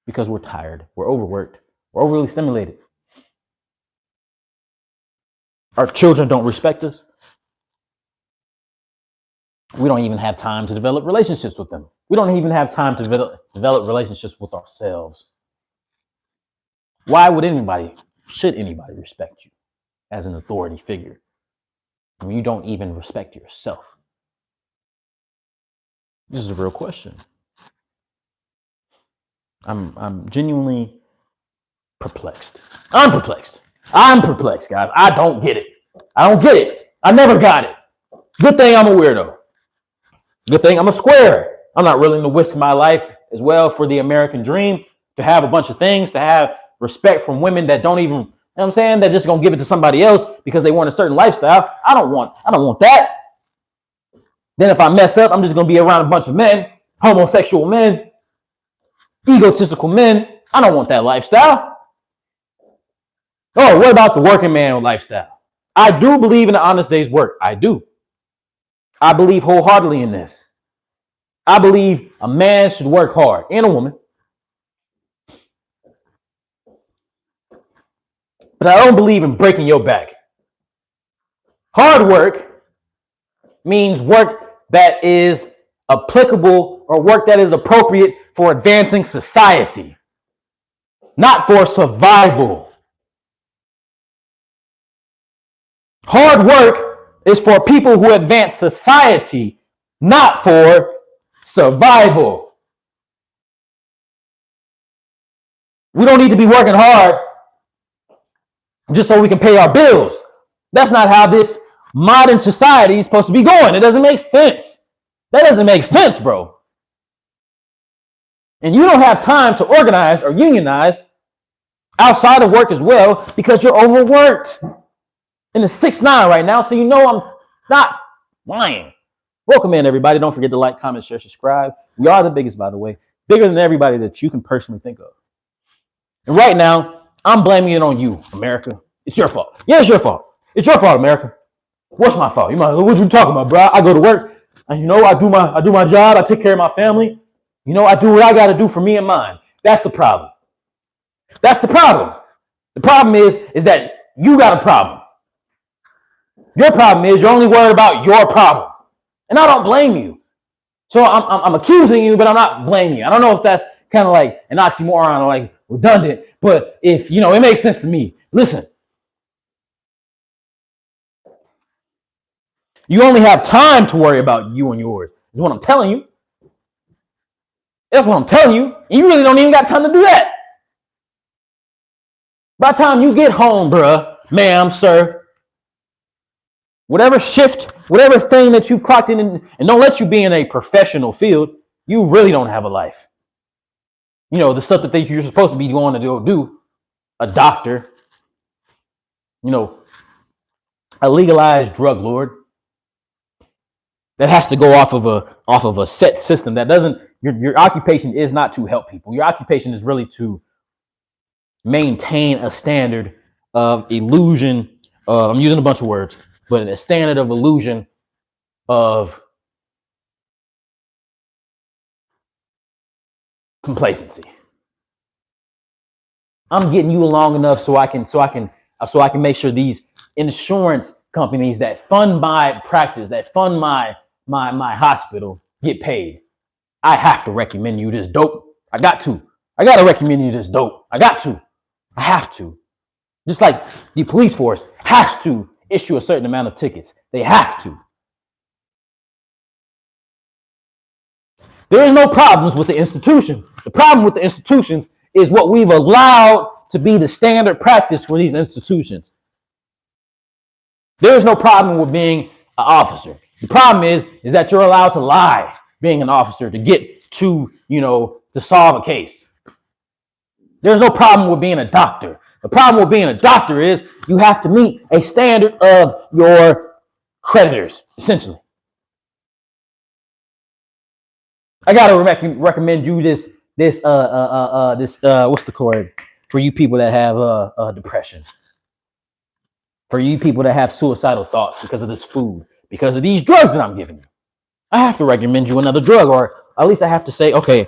because we're tired, we're overworked, we're overly stimulated. Our children don't respect us. We don't even have time to develop relationships with them. We don't even have time to develop relationships with ourselves. Why should anybody respect you as an authority figure when you don't even respect yourself? This is a real question. I'm genuinely perplexed. I'm perplexed, guys. I don't get it. I never got it. Good thing I'm a weirdo. Good thing I'm a square. I'm not willing to risk my life as well for the American dream, to have a bunch of things, to have respect from women that don't even, they're just gonna give it to somebody else because they want a certain lifestyle. I don't want that. Then if I mess up, I'm just gonna be around a bunch of men, homosexual men, egotistical men. I don't want that lifestyle. Oh, what about the working man lifestyle? I do believe in an honest day's work. I do. I believe wholeheartedly in this. I believe a man should work hard, and a woman. But I don't believe in breaking your back. Hard work means work that is applicable or work that is appropriate for advancing society, not for survival. Hard work is for people who advance society, not for survival. We don't need to be working hard just so we can pay our bills. That's not how this modern society is supposed to be going. It doesn't make sense. That doesn't make sense, bro. And you don't have time to organize or unionize outside of work as well because you're overworked. In the 6'9" right now, so you know I'm not lying. Welcome in, everybody. Don't forget to like, comment, share, subscribe. We are the biggest, by the way. Bigger than everybody that you can personally think of. And right now, I'm blaming it on you, America. It's your fault. Yeah, it's your fault. It's your fault, America. What's my fault? What you talking about, bro? I go to work, and I do my job. I take care of my family. I do what I got to do for me and mine. That's the problem. That's the problem. The problem is that you got a problem. Your problem is you're only worried about your problem. And I don't blame you. So I'm accusing you, but I'm not blaming you. I don't know if that's kind of like an oxymoron or like redundant, but if, it makes sense to me. Listen. You only have time to worry about you and yours, is what I'm telling you. That's what I'm telling you. And you really don't even got time to do that. By the time you get home, bruh, ma'am, sir, whatever shift, whatever thing that you've clocked in and don't let you be in a professional field, you really don't have a life. The stuff that you're supposed to be going to do, a doctor, a legalized drug lord that has to go off of a set system that doesn't, your occupation is not to help people. Your occupation is really to maintain a standard of illusion. I'm using a bunch of words, but a standard of illusion of complacency. I'm getting you long enough so I can make sure these insurance companies that fund my practice, that fund my hospital get paid. I have to recommend you this dope. I got to recommend you this dope. I have to. Just like the police force has to issue a certain amount of tickets. They have to. There is no problems with the institution. The problem with the institutions is what we've allowed to be the standard practice for these institutions. There is no problem with being an officer. The problem is that you're allowed to lie being an officer to get to, to solve a case. There's no problem with being a doctor. The problem with being a doctor is you have to meet a standard of your creditors, essentially. I gotta recommend you this what's the word for you people that have depression, for you people that have suicidal thoughts because of this food, because of these drugs that I'm giving you. I have to recommend you another drug, or at least I have to say, okay,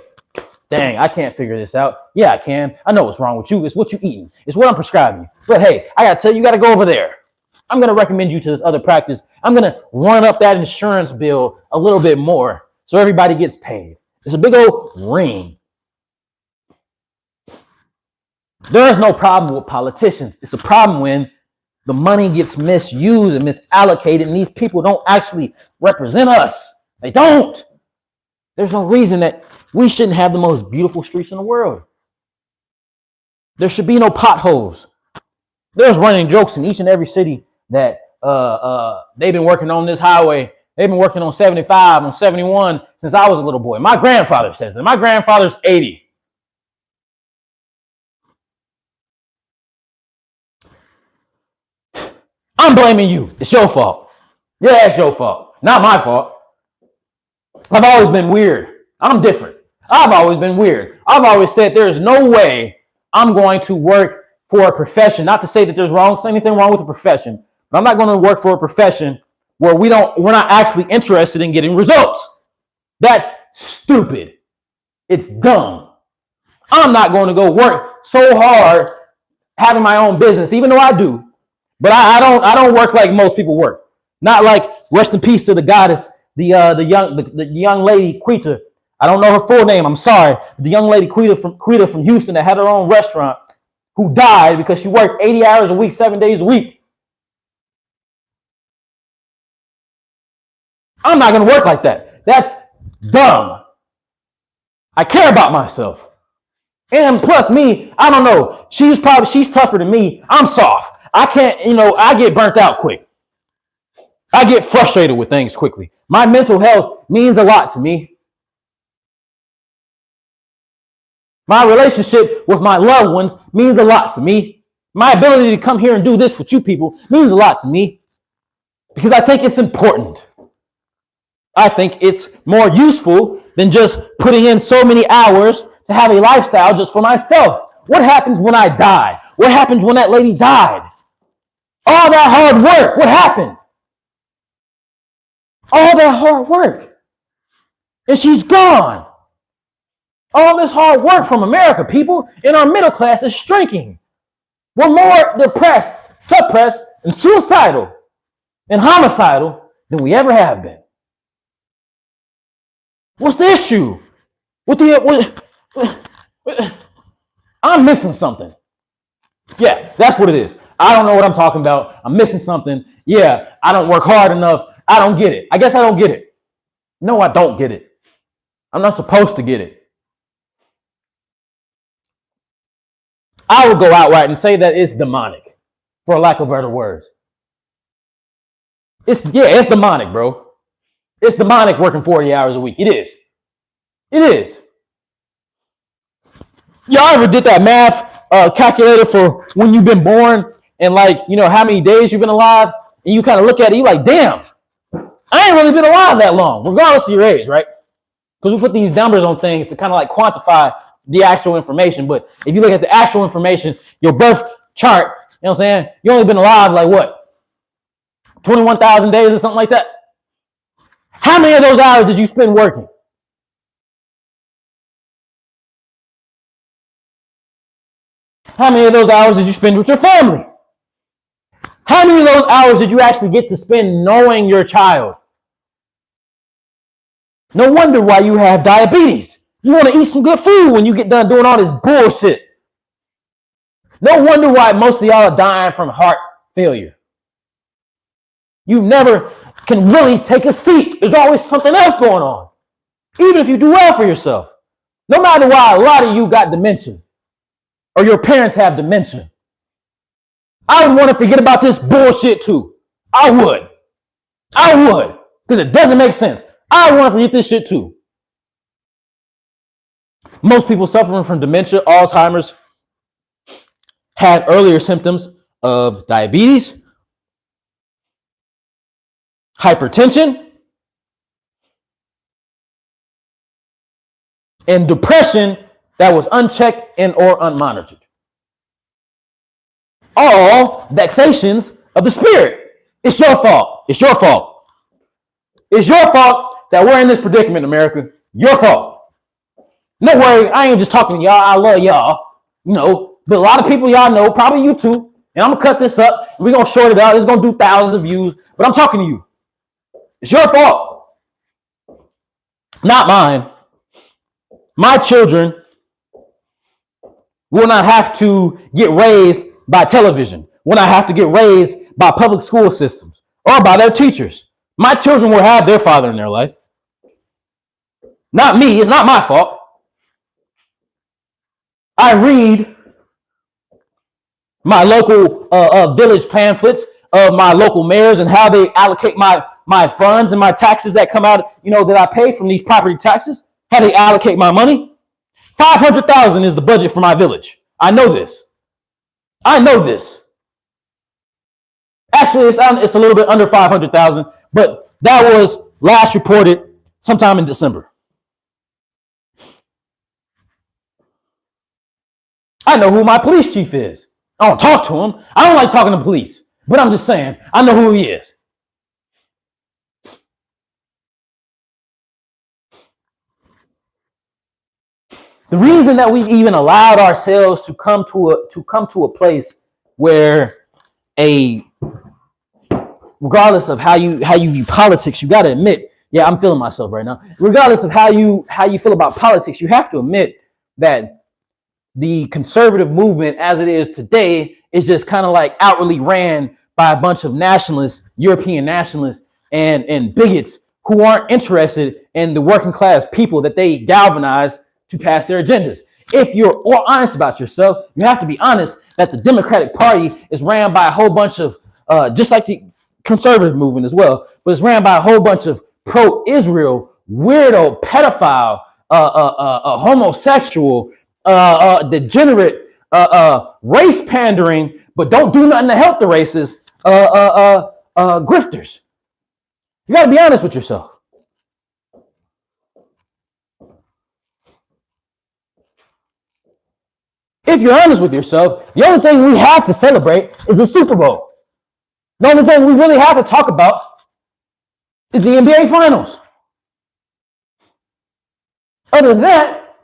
dang, I can't figure this out. Yeah, I can. I know what's wrong with you. It's what you eating. It's what I'm prescribing you. But hey, I gotta tell you, you gotta go over there. I'm gonna recommend you to this other practice. I'm gonna run up that insurance bill a little bit more so everybody gets paid. It's a big old ring. There is no problem with politicians. It's a problem when the money gets misused and misallocated, and these people don't actually represent us. They don't. There's no reason that we shouldn't have the most beautiful streets in the world. There should be no potholes. There's running jokes in each and every city that they've been working on this highway. They've been working on 75, on 71 since I was a little boy. My grandfather says that. My grandfather's 80. I'm blaming you. It's your fault. Yeah, it's your fault. Not my fault. I've always been weird. I'm different. I've always been weird. I've always said there's no way I'm going to work for a profession. Not to say that there's anything wrong with a profession, but I'm not going to work for a profession where we're not actually interested in getting results. That's stupid. It's dumb. I'm not going to go work so hard having my own business, even though I do. But I don't work like most people work. Not like, rest in peace to the goddess, the young lady Quita. I don't know her full name. I'm sorry. The young lady Quita from Houston that had her own restaurant, who died because she worked 80 hours a week, 7 days a week. I'm not going to work like that. That's dumb. I care about myself. And plus me, I don't know. She's tougher than me. I'm soft. I can't, I get burnt out quick. I get frustrated with things quickly. My mental health means a lot to me. My relationship with my loved ones means a lot to me. My ability to come here and do this with you people means a lot to me because I think it's important. I think it's more useful than just putting in so many hours to have a lifestyle just for myself. What happens when I die? What happens when that lady died? All that hard work, what happened? All that hard work. And she's gone. All this hard work from America, people, and our middle class is shrinking. We're more depressed, suppressed, and suicidal and homicidal than we ever have been. What's the issue? I'm missing something. Yeah, that's what it is. I don't know what I'm talking about. I'm missing something. Yeah, I don't work hard enough. I don't get it. I guess I don't get it. No, I don't get it. I'm not supposed to get it. I would go outright and say that it's demonic, for lack of better words. It's demonic, bro. It's demonic working 40 hours a week. It is. It is. Y'all ever did that math calculator for when you've been born and how many days you've been alive? And you kind of look at it, you're like, damn, I ain't really been alive that long, regardless of your age, right? Because we put these numbers on things to kind of quantify the actual information. But if you look at the actual information, your birth chart, you know what I'm saying? You only been alive 21,000 days or something like that. How many of those hours did you spend working? How many of those hours did you spend with your family? How many of those hours did you actually get to spend knowing your child? No wonder why you have diabetes. You want to eat some good food when you get done doing all this bullshit. No wonder why most of y'all are dying from heart failure. You never can really take a seat. There's always something else going on. Even if you do well for yourself. No matter why a lot of you got dementia or your parents have dementia. I would want to forget about this bullshit too. I would. Because it doesn't make sense. I want to forget this shit too. Most people suffering from dementia, Alzheimer's, had earlier symptoms of diabetes, hypertension, and depression that was unchecked and or unmonitored. All vexations of the spirit. It's your fault. It's your fault. It's your fault that we're in this predicament, America. Your fault. No worry, I ain't just talking to y'all. I love y'all, but a lot of people y'all know, probably you too. And I'm gonna cut this up. We're gonna short it out. It's gonna do thousands of views, but I'm talking to you. It's your fault, not mine. My children will not have to get raised by television, will not have to get raised by public school systems or by their teachers. My children will have their father in their life. Not me. It's not my fault. I read my local village pamphlets of my local mayors and how they allocate my funds and my taxes that come out, that I pay from these property taxes, how they allocate my money. $500,000 is the budget for my village. I know this. Actually, it's a little bit under 500,000, but that was last reported sometime in December. I know who my police chief is. I don't talk to him. I don't like talking to police, but I'm just saying, I know who he is. The reason that we've even allowed ourselves to come to a place where regardless of how you view politics, you got to admit, yeah, I'm feeling myself right now. Regardless of how you feel about politics, you have to admit that the conservative movement as it is today is just kind of outwardly ran by a bunch of nationalists, European nationalists, and bigots who aren't interested in the working class people that they galvanize to pass their agendas. If you're honest about yourself, you have to be honest that the Democratic Party is ran by a whole bunch of, just like the conservative movement as well, but it's ran by a whole bunch of pro-Israel, weirdo, pedophile, homosexual, degenerate, race pandering, but don't do nothing to help the races, grifters. You got to be honest with yourself. If you're honest with yourself, the only thing we have to celebrate is the Super Bowl. The only thing we really have to talk about is the NBA Finals. Other than that,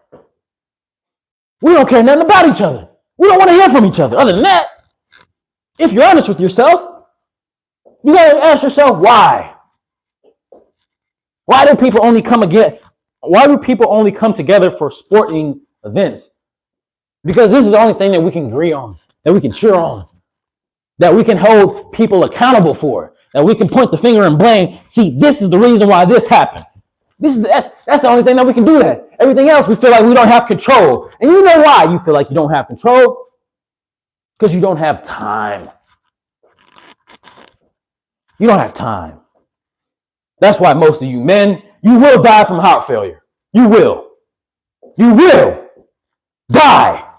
we don't care nothing about each other. We don't want to hear from each other. Other than that, if you're honest with yourself, you got to ask yourself why. Why do people only come again? Why do people only come together for sporting events? Because this is the only thing that we can agree on, that we can cheer on, that we can hold people accountable for, that we can point the finger and blame. See, this is the reason why this happened. That's the only thing that we can do that. Everything else, we feel like we don't have control. And you know why you feel like you don't have control? Because you don't have time. You don't have time. That's why most of you men, you will die from heart failure. You will. You will die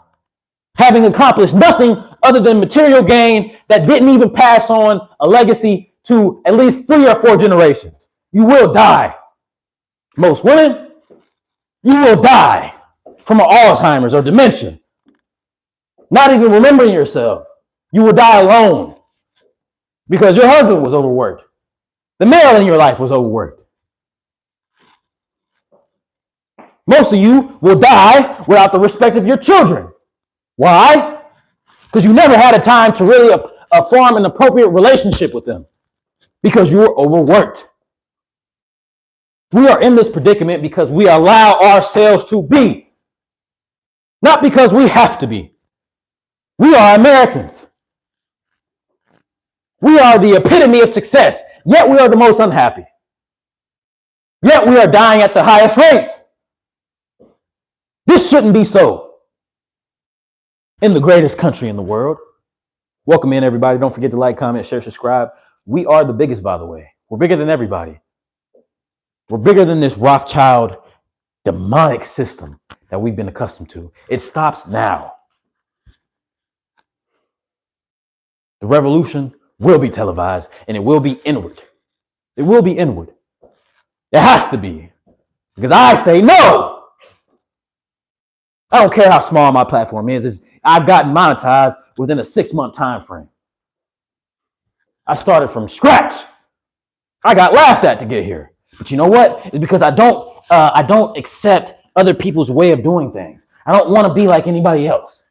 having accomplished nothing other than material gain that didn't even pass on a legacy to at least 3 or 4 generations. You will die. Most women, you will die from Alzheimer's or dementia. Not even remembering yourself. You will die alone because your husband was overworked. The male in your life was overworked. Most of you will die without the respect of your children. Why? Because you never had a time to really form an appropriate relationship with them because you were overworked. We are in this predicament because we allow ourselves to be, not because we have to be. We are Americans. We are the epitome of success, yet we are the most unhappy. Yet we are dying at the highest rates. This shouldn't be so. In the greatest country in the world. Welcome in, everybody. Don't forget to like, comment, share, subscribe. We are the biggest, by the way. We're bigger than everybody. We're bigger than this Rothschild demonic system that we've been accustomed to. It stops now. The revolution will be televised and it will be inward. It will be inward. It has to be. Because I say no. I don't care how small my platform is. I've gotten monetized within a 6-month time frame. I started from scratch. I got laughed at to get here. But you know what? It's because I don't accept other people's way of doing things. I don't want to be like anybody else.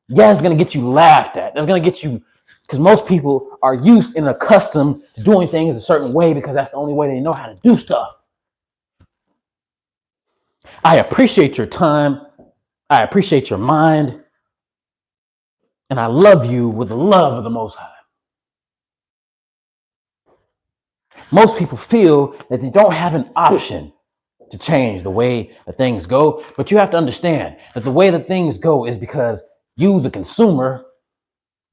Yeah, it's going to get you laughed at. That's going to get you, because most people are used and accustomed to doing things a certain way because that's the only way they know how to do stuff. I appreciate your time. I appreciate your mind. And I love you with the love of the Most High. Most people feel that they don't have an option to change the way that things go. But you have to understand that the way that things go is because you, the consumer,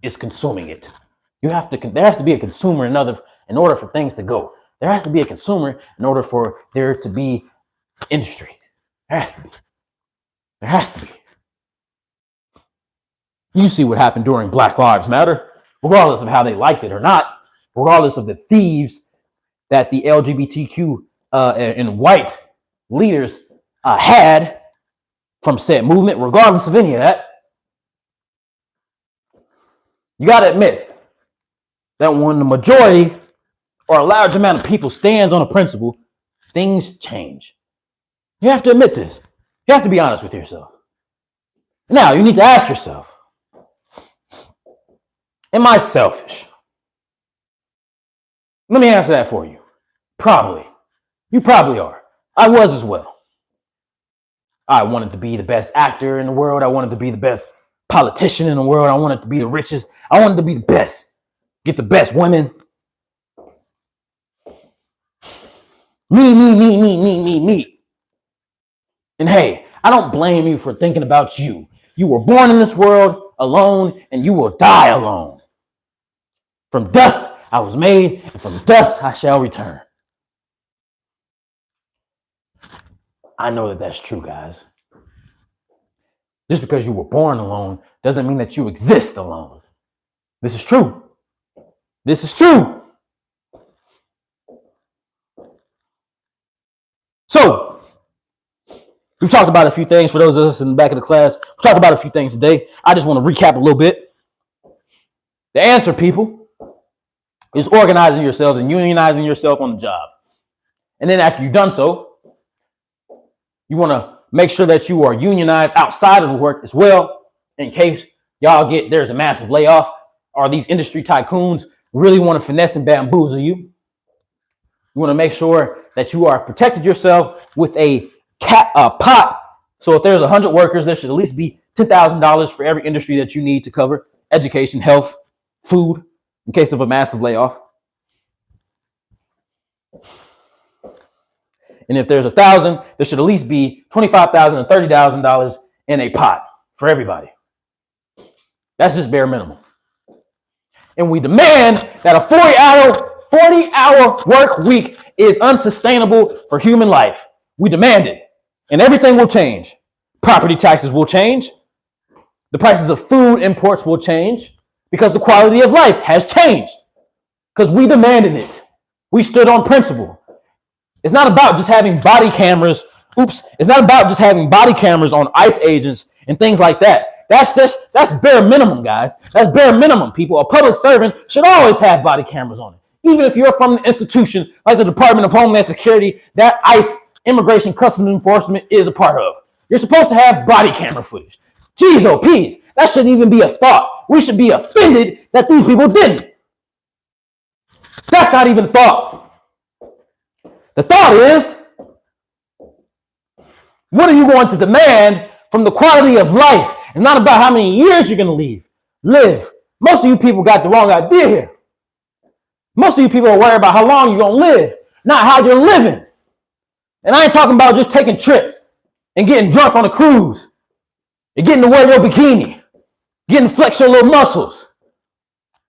is consuming it. There has to be a consumer in order for things to go. There has to be a consumer in order for there to be industry. There has to be. There has to be. You see what happened during Black Lives Matter, regardless of how they liked it or not, regardless of the thieves that the LGBTQ and white leaders had from said movement, regardless of any of that. You got to admit that when the majority or a large amount of people stands on a principle, things change. You have to admit this. You have to be honest with yourself. Now, you need to ask yourself, am I selfish? Let me answer that for you. Probably. You probably are. I was as well. I wanted to be the best actor in the world. I wanted to be the best politician in the world. I wanted to be the richest. I wanted to be the best. Get the best women. Me. And hey, I don't blame you for thinking about you. You were born in this world alone and you will die alone. From dust, I was made, and from dust I shall return. I know that that's true, guys. Just because you were born alone doesn't mean that you exist alone. This is true. This is true. So, we've talked about a few things. For those of us in the back of the class, we've talked about a few things today. I just want to recap a little bit. The answer, people, is organizing yourselves and unionizing yourself on the job. And then after you've done so, you want to make sure that you are unionized outside of the work as well, in case there's a massive layoff, or these industry tycoons really want to finesse and bamboozle you. You want to make sure that you are protected yourself with a pot. So if there's 100 workers, there should at least be $10,000 for every industry that you need to cover: education, health, food, in case of a massive layoff. And if there's 1,000, there should at least be $25,000 and $30,000 in a pot for everybody. That's just bare minimum. And we demand that a 40-hour work week is unsustainable for human life. We demand it. And everything will change. Property taxes will change. The prices of food imports will change because the quality of life has changed. Because we demanded it. We stood on principle. It's not about just having body cameras. It's not about just having body cameras on ICE agents and things like that. That's bare minimum, guys. That's bare minimum, people. A public servant should always have body cameras on it. Even if you're from the institution like the Department of Homeland Security that ICE, Immigration Customs Enforcement, is a part of. You're supposed to have body camera footage. Jeez, oh, peas. That shouldn't even be a thought. We should be offended that these people didn't. That's not even a thought. The thought is, what are you going to demand from the quality of life? It's not about how many years you're going to live. Most of you people got the wrong idea here. Most of you people are worried about how long you're going to live, not how you're living. And I ain't talking about just taking trips and getting drunk on a cruise and getting to wear your bikini, getting to flex your little muscles.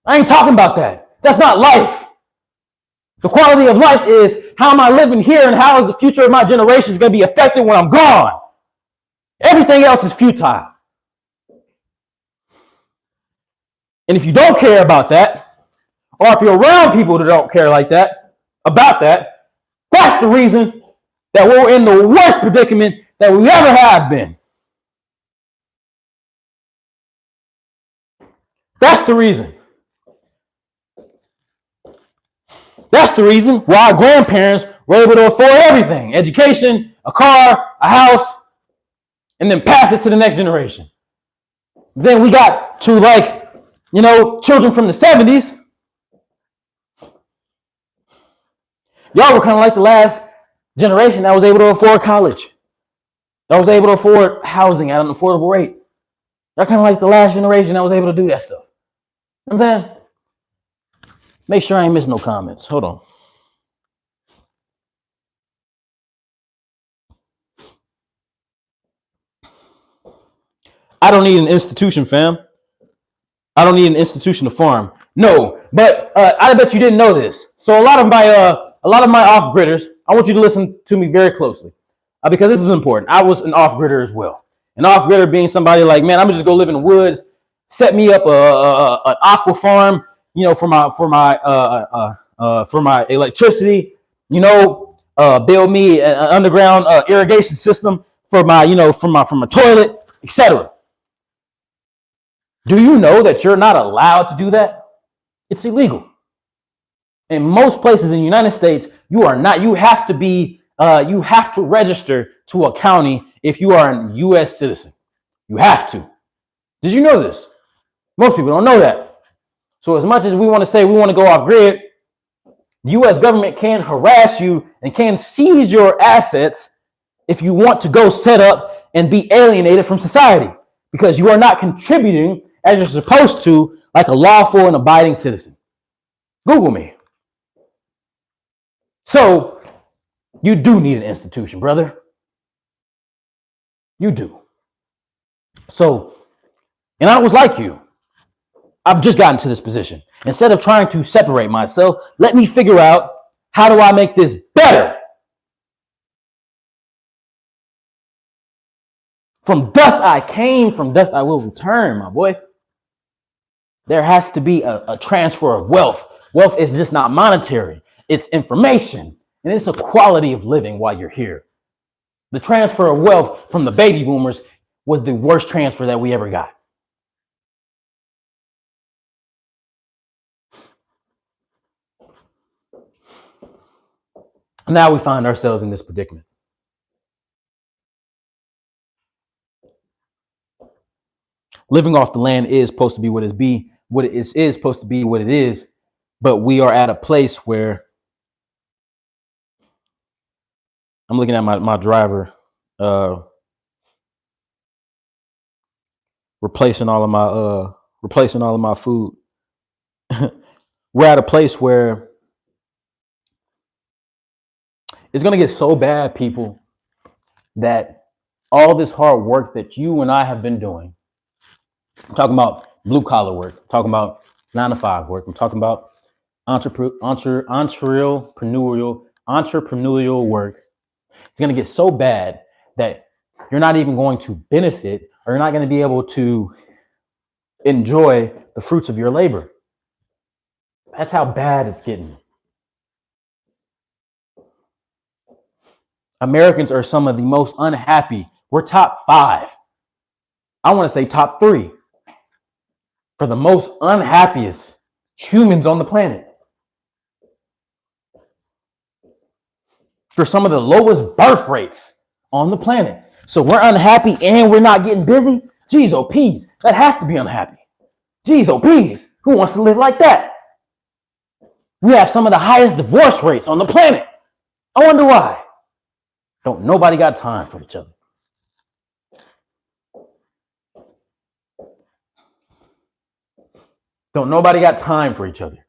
I ain't talking about that. That's not life. The quality of life is, how am I living here and how is the future of my generation going to be affected when I'm gone? Everything else is futile. And if you don't care about that, or if you're around people that don't care like that, about that, that's the reason that we're in the worst predicament that we ever have been. That's the reason. That's the reason why our grandparents were able to afford everything: education, a car, a house, and then pass it to the next generation. Then we got to, children from the 70s. Y'all were kind of like the last generation that was able to afford college, that was able to afford housing at an affordable rate. Y'all kind of like the last generation that was able to do that stuff. You know what I'm saying? Make sure I ain't missing no comments. Hold on. I don't need an institution, fam. I don't need an institution to farm. No, but I bet you didn't know this. So a lot of my off-gridders, I want you to listen to me very closely because this is important. I was an off-gridder as well. An off-gridder being somebody like, man, I'm gonna just go live in the woods, set me up an aqua farm, for my electricity, build me an underground irrigation system for my toilet, etc. Do you know that you're not allowed to do that? It's illegal. In most places in the United States, you are not. You have to register to a county if you are a U.S. citizen. You have to. Did you know this? Most people don't know that. So as much as we want to say we want to go off grid, the U.S. government can harass you and can seize your assets if you want to go set up and be alienated from society because you are not contributing as you're supposed to, like a lawful and abiding citizen. Google me. So you do need an institution, brother. You do. So, and I was like you. I've just gotten to this position. Instead of trying to separate myself, let me figure out, how do I make this better? From dust I came, from dust I will return, my boy. There has to be a transfer of wealth. Wealth is just not monetary. It's information, and it's a quality of living while you're here. The transfer of wealth from the baby boomers was the worst transfer that we ever got. Now we find ourselves in this predicament. Living off the land is supposed to be what it is supposed to be what it is, but we are at a place where I'm looking at my driver replacing all of my food. We're at a place where it's going to get so bad, people, that all this hard work that you and I have been doing, I'm talking about blue collar work, I'm talking about 9-to-5 work, I'm talking about entrepreneurial work. It's going to get so bad that you're not even going to benefit, or you're not going to be able to enjoy the fruits of your labor. That's how bad it's getting. Americans are some of the most unhappy. We're top 5. I want to say top 3 for the most unhappiest humans on the planet. For some of the lowest birth rates on the planet. So we're unhappy and we're not getting busy? Geez, oh, peas. That has to be unhappy. Geez, oh, peas. Who wants to live like that? We have some of the highest divorce rates on the planet. I wonder why. Don't nobody got time for each other. Don't nobody got time for each other.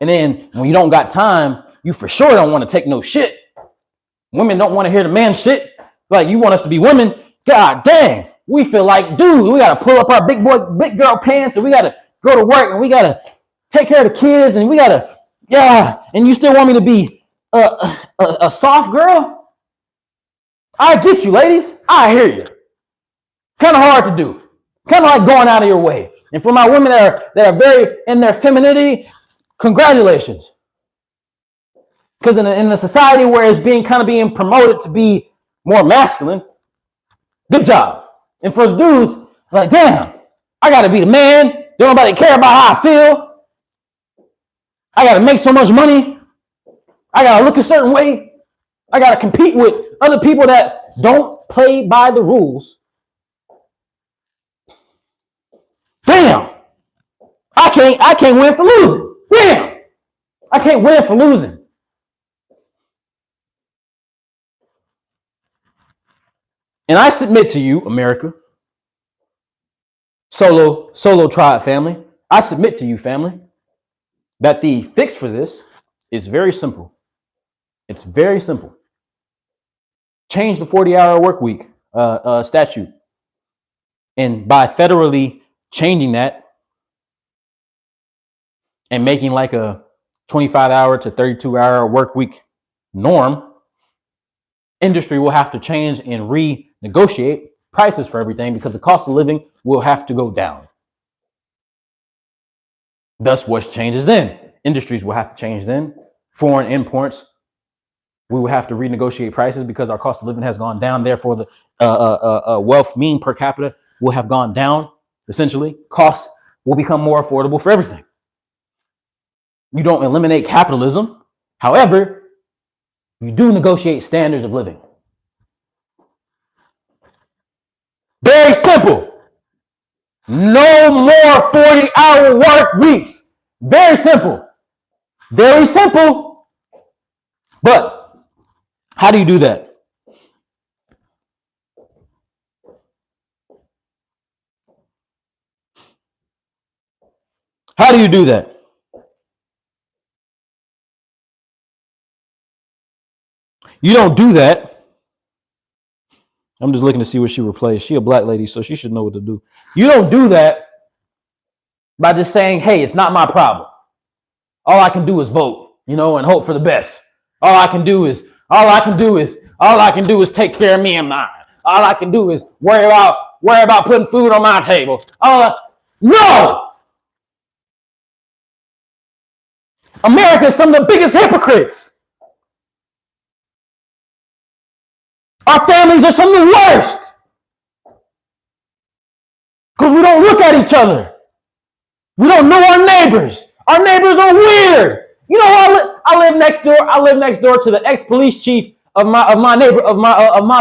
And then when you don't got time, you for sure don't want to take no shit. Women don't want to hear the man shit. Like, you want us to be women? God dang. We feel like, dude, we got to pull up our big girl pants, and we got to go to work, and we got to take care of the kids, and we got to, and you still want me to be a soft girl? I get you, ladies. I hear you. Kind of hard to do. Kind of like going out of your way. And for my women that are very in their femininity, congratulations. Because in a society where it's being promoted to be more masculine, good job. And for the dudes, like, damn, I got to be the man. Don't nobody care about how I feel. I got to make so much money. I got to look a certain way. I got to compete with other people that don't play by the rules. Damn. I can't win for losing. Damn. I can't win for losing. And I submit to you, America, solo tribe family, I submit to you, family, that the fix for this is very simple. It's very simple. Change the 40-hour work week statute. And by federally changing that and making like a 25-hour to 32-hour work week norm, industry will have to change and renegotiate prices for everything because the cost of living will have to go down. Thus, what changes then? Industries will have to change then. Foreign imports, we will have to renegotiate prices because our cost of living has gone down. Therefore, the wealth mean per capita will have gone down. Essentially, costs will become more affordable for everything. You don't eliminate capitalism. However, you do negotiate standards of living. Very simple. No more 40-hour work weeks. Very simple. Very simple. But how do you do that? How do you do that? You don't do that. I'm just looking to see what she replaced. She a black lady, so she should know what to do. You don't do that by just saying, hey, it's not my problem. All I can do is vote, and hope for the best. All I can do is take care of me and mine. All I can do is worry about putting food on my table. No! America is some of the biggest hypocrites. Our families are some of the worst. Because we don't look at each other. We don't know our neighbors. Our neighbors are weird. I live next door. I live next door to the ex-police chief of my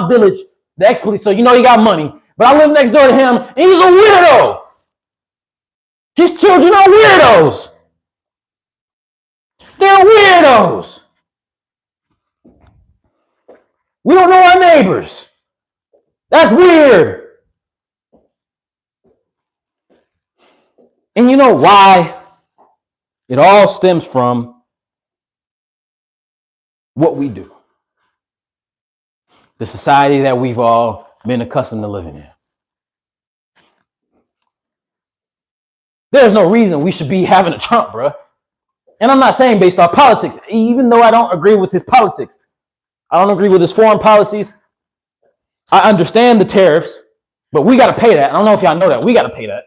village. The ex-police. So he got money. But I live next door to him, and he's a weirdo. His children are weirdos. They're weirdos. We don't know our neighbors. That's weird. And you know why? It all stems from what we do. The society that we've all been accustomed to living in. There's no reason we should be having a Trump, bro. And I'm not saying based on politics, even though I don't agree with his politics. I don't agree with his foreign policies. I understand the tariffs, but we got to pay that. I don't know if y'all know that. We got to pay that.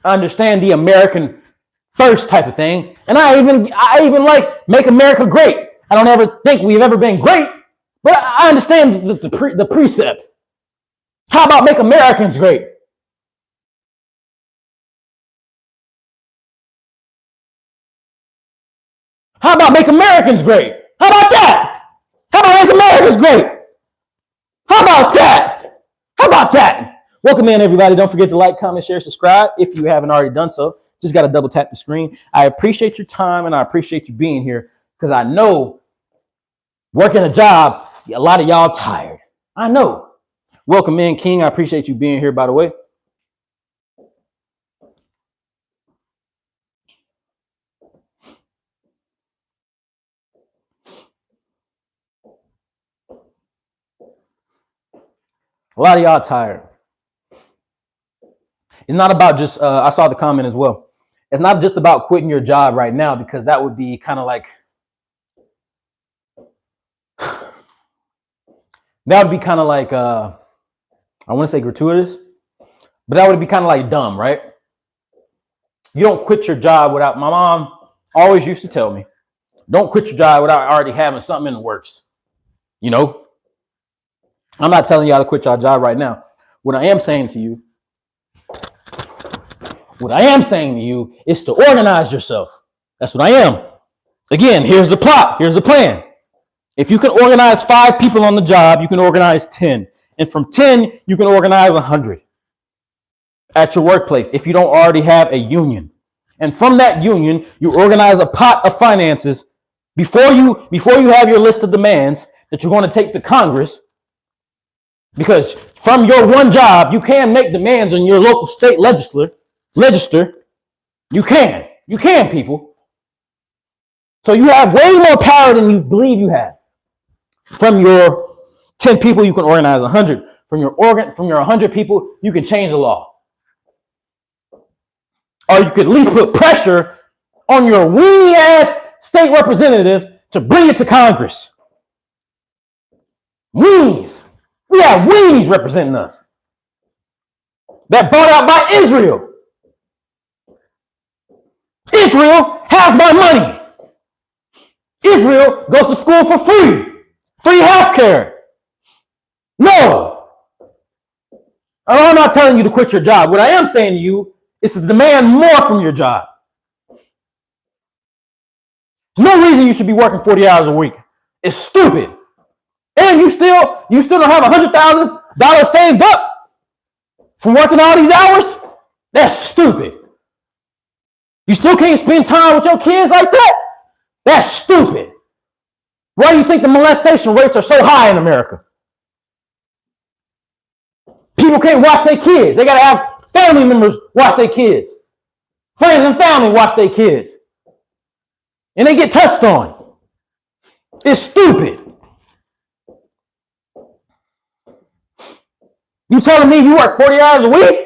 I understand the American first type of thing. And I even like make America great. I don't ever think we've ever been great, but I understand the precept. How about make Americans great? How about make Americans great? How about that? How about make Americans great? How about that? How about that? Welcome in, everybody. Don't forget to like, comment, share, subscribe if you haven't already done so. Just got to double tap the screen. I appreciate your time and I appreciate you being here because I know working a job, a lot of y'all tired. I know. Welcome in, King. I appreciate you being here, by the way. A lot of y'all tired. It's not about just, I saw the comment as well. It's not just about quitting your job right now because that would be kind of like, I want to say gratuitous, but that would be kind of like dumb, right? You don't quit your job without, my mom always used to tell me, don't quit your job without already having something in the works. I'm not telling y'all to quit your job right now. What I am saying to you is to organize yourself. That's what I am. Again, here's the plot. Here's the plan. If you can organize 5 people on the job, you can organize 10. And from 10, you can organize 100 at your workplace if you don't already have a union. And from that union, you organize a pot of finances before you have your list of demands that you're going to take to Congress. Because from your one job, you can make demands on your local state legislature. You can, people. So you have way more power than you believe you have. From your 10 people, you can organize 100. From your 100 people, you can change the law. Or you could at least put pressure on your weenie ass state representative to bring it to Congress. Weenies. We have weenies representing us. That bought out by Israel. Israel has my money. Israel goes to school for free. Free healthcare. No. I'm not telling you to quit your job. What I am saying to you is to demand more from your job. There's no reason you should be working 40 hours a week. It's stupid. And you still don't have $100,000 saved up from working all these hours? That's stupid. You still can't spend time with your kids like that? That's stupid. Why do you think the molestation rates are so high in America? People can't watch their kids. They got to have family members watch their kids. Friends and family watch their kids. And they get touched on. It's stupid. You telling me you work 40 hours a week?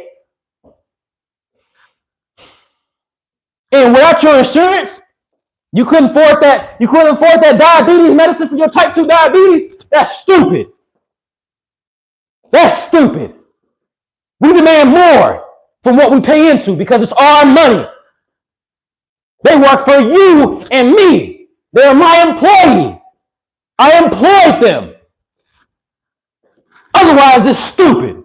And without your insurance, you couldn't afford that. You couldn't afford that diabetes medicine for your type 2 diabetes. That's stupid. That's stupid. We demand more from what we pay into because it's our money. They work for you and me. They're my employee. I employed them. Otherwise, it's stupid.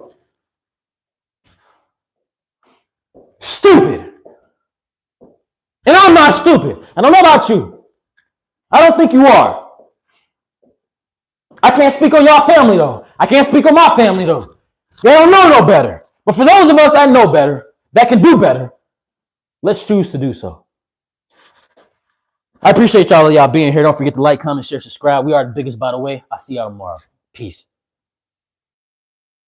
Stupid. And I'm not stupid. I don't know about you. I don't think you are. I can't speak on y'all family, though. I can't speak on my family, though. They don't know no better. But for those of us that know better, that can do better, let's choose to do so. I appreciate y'all being here. Don't forget to like, comment, share, subscribe. We are the biggest, by the way. I'll see y'all tomorrow. Peace.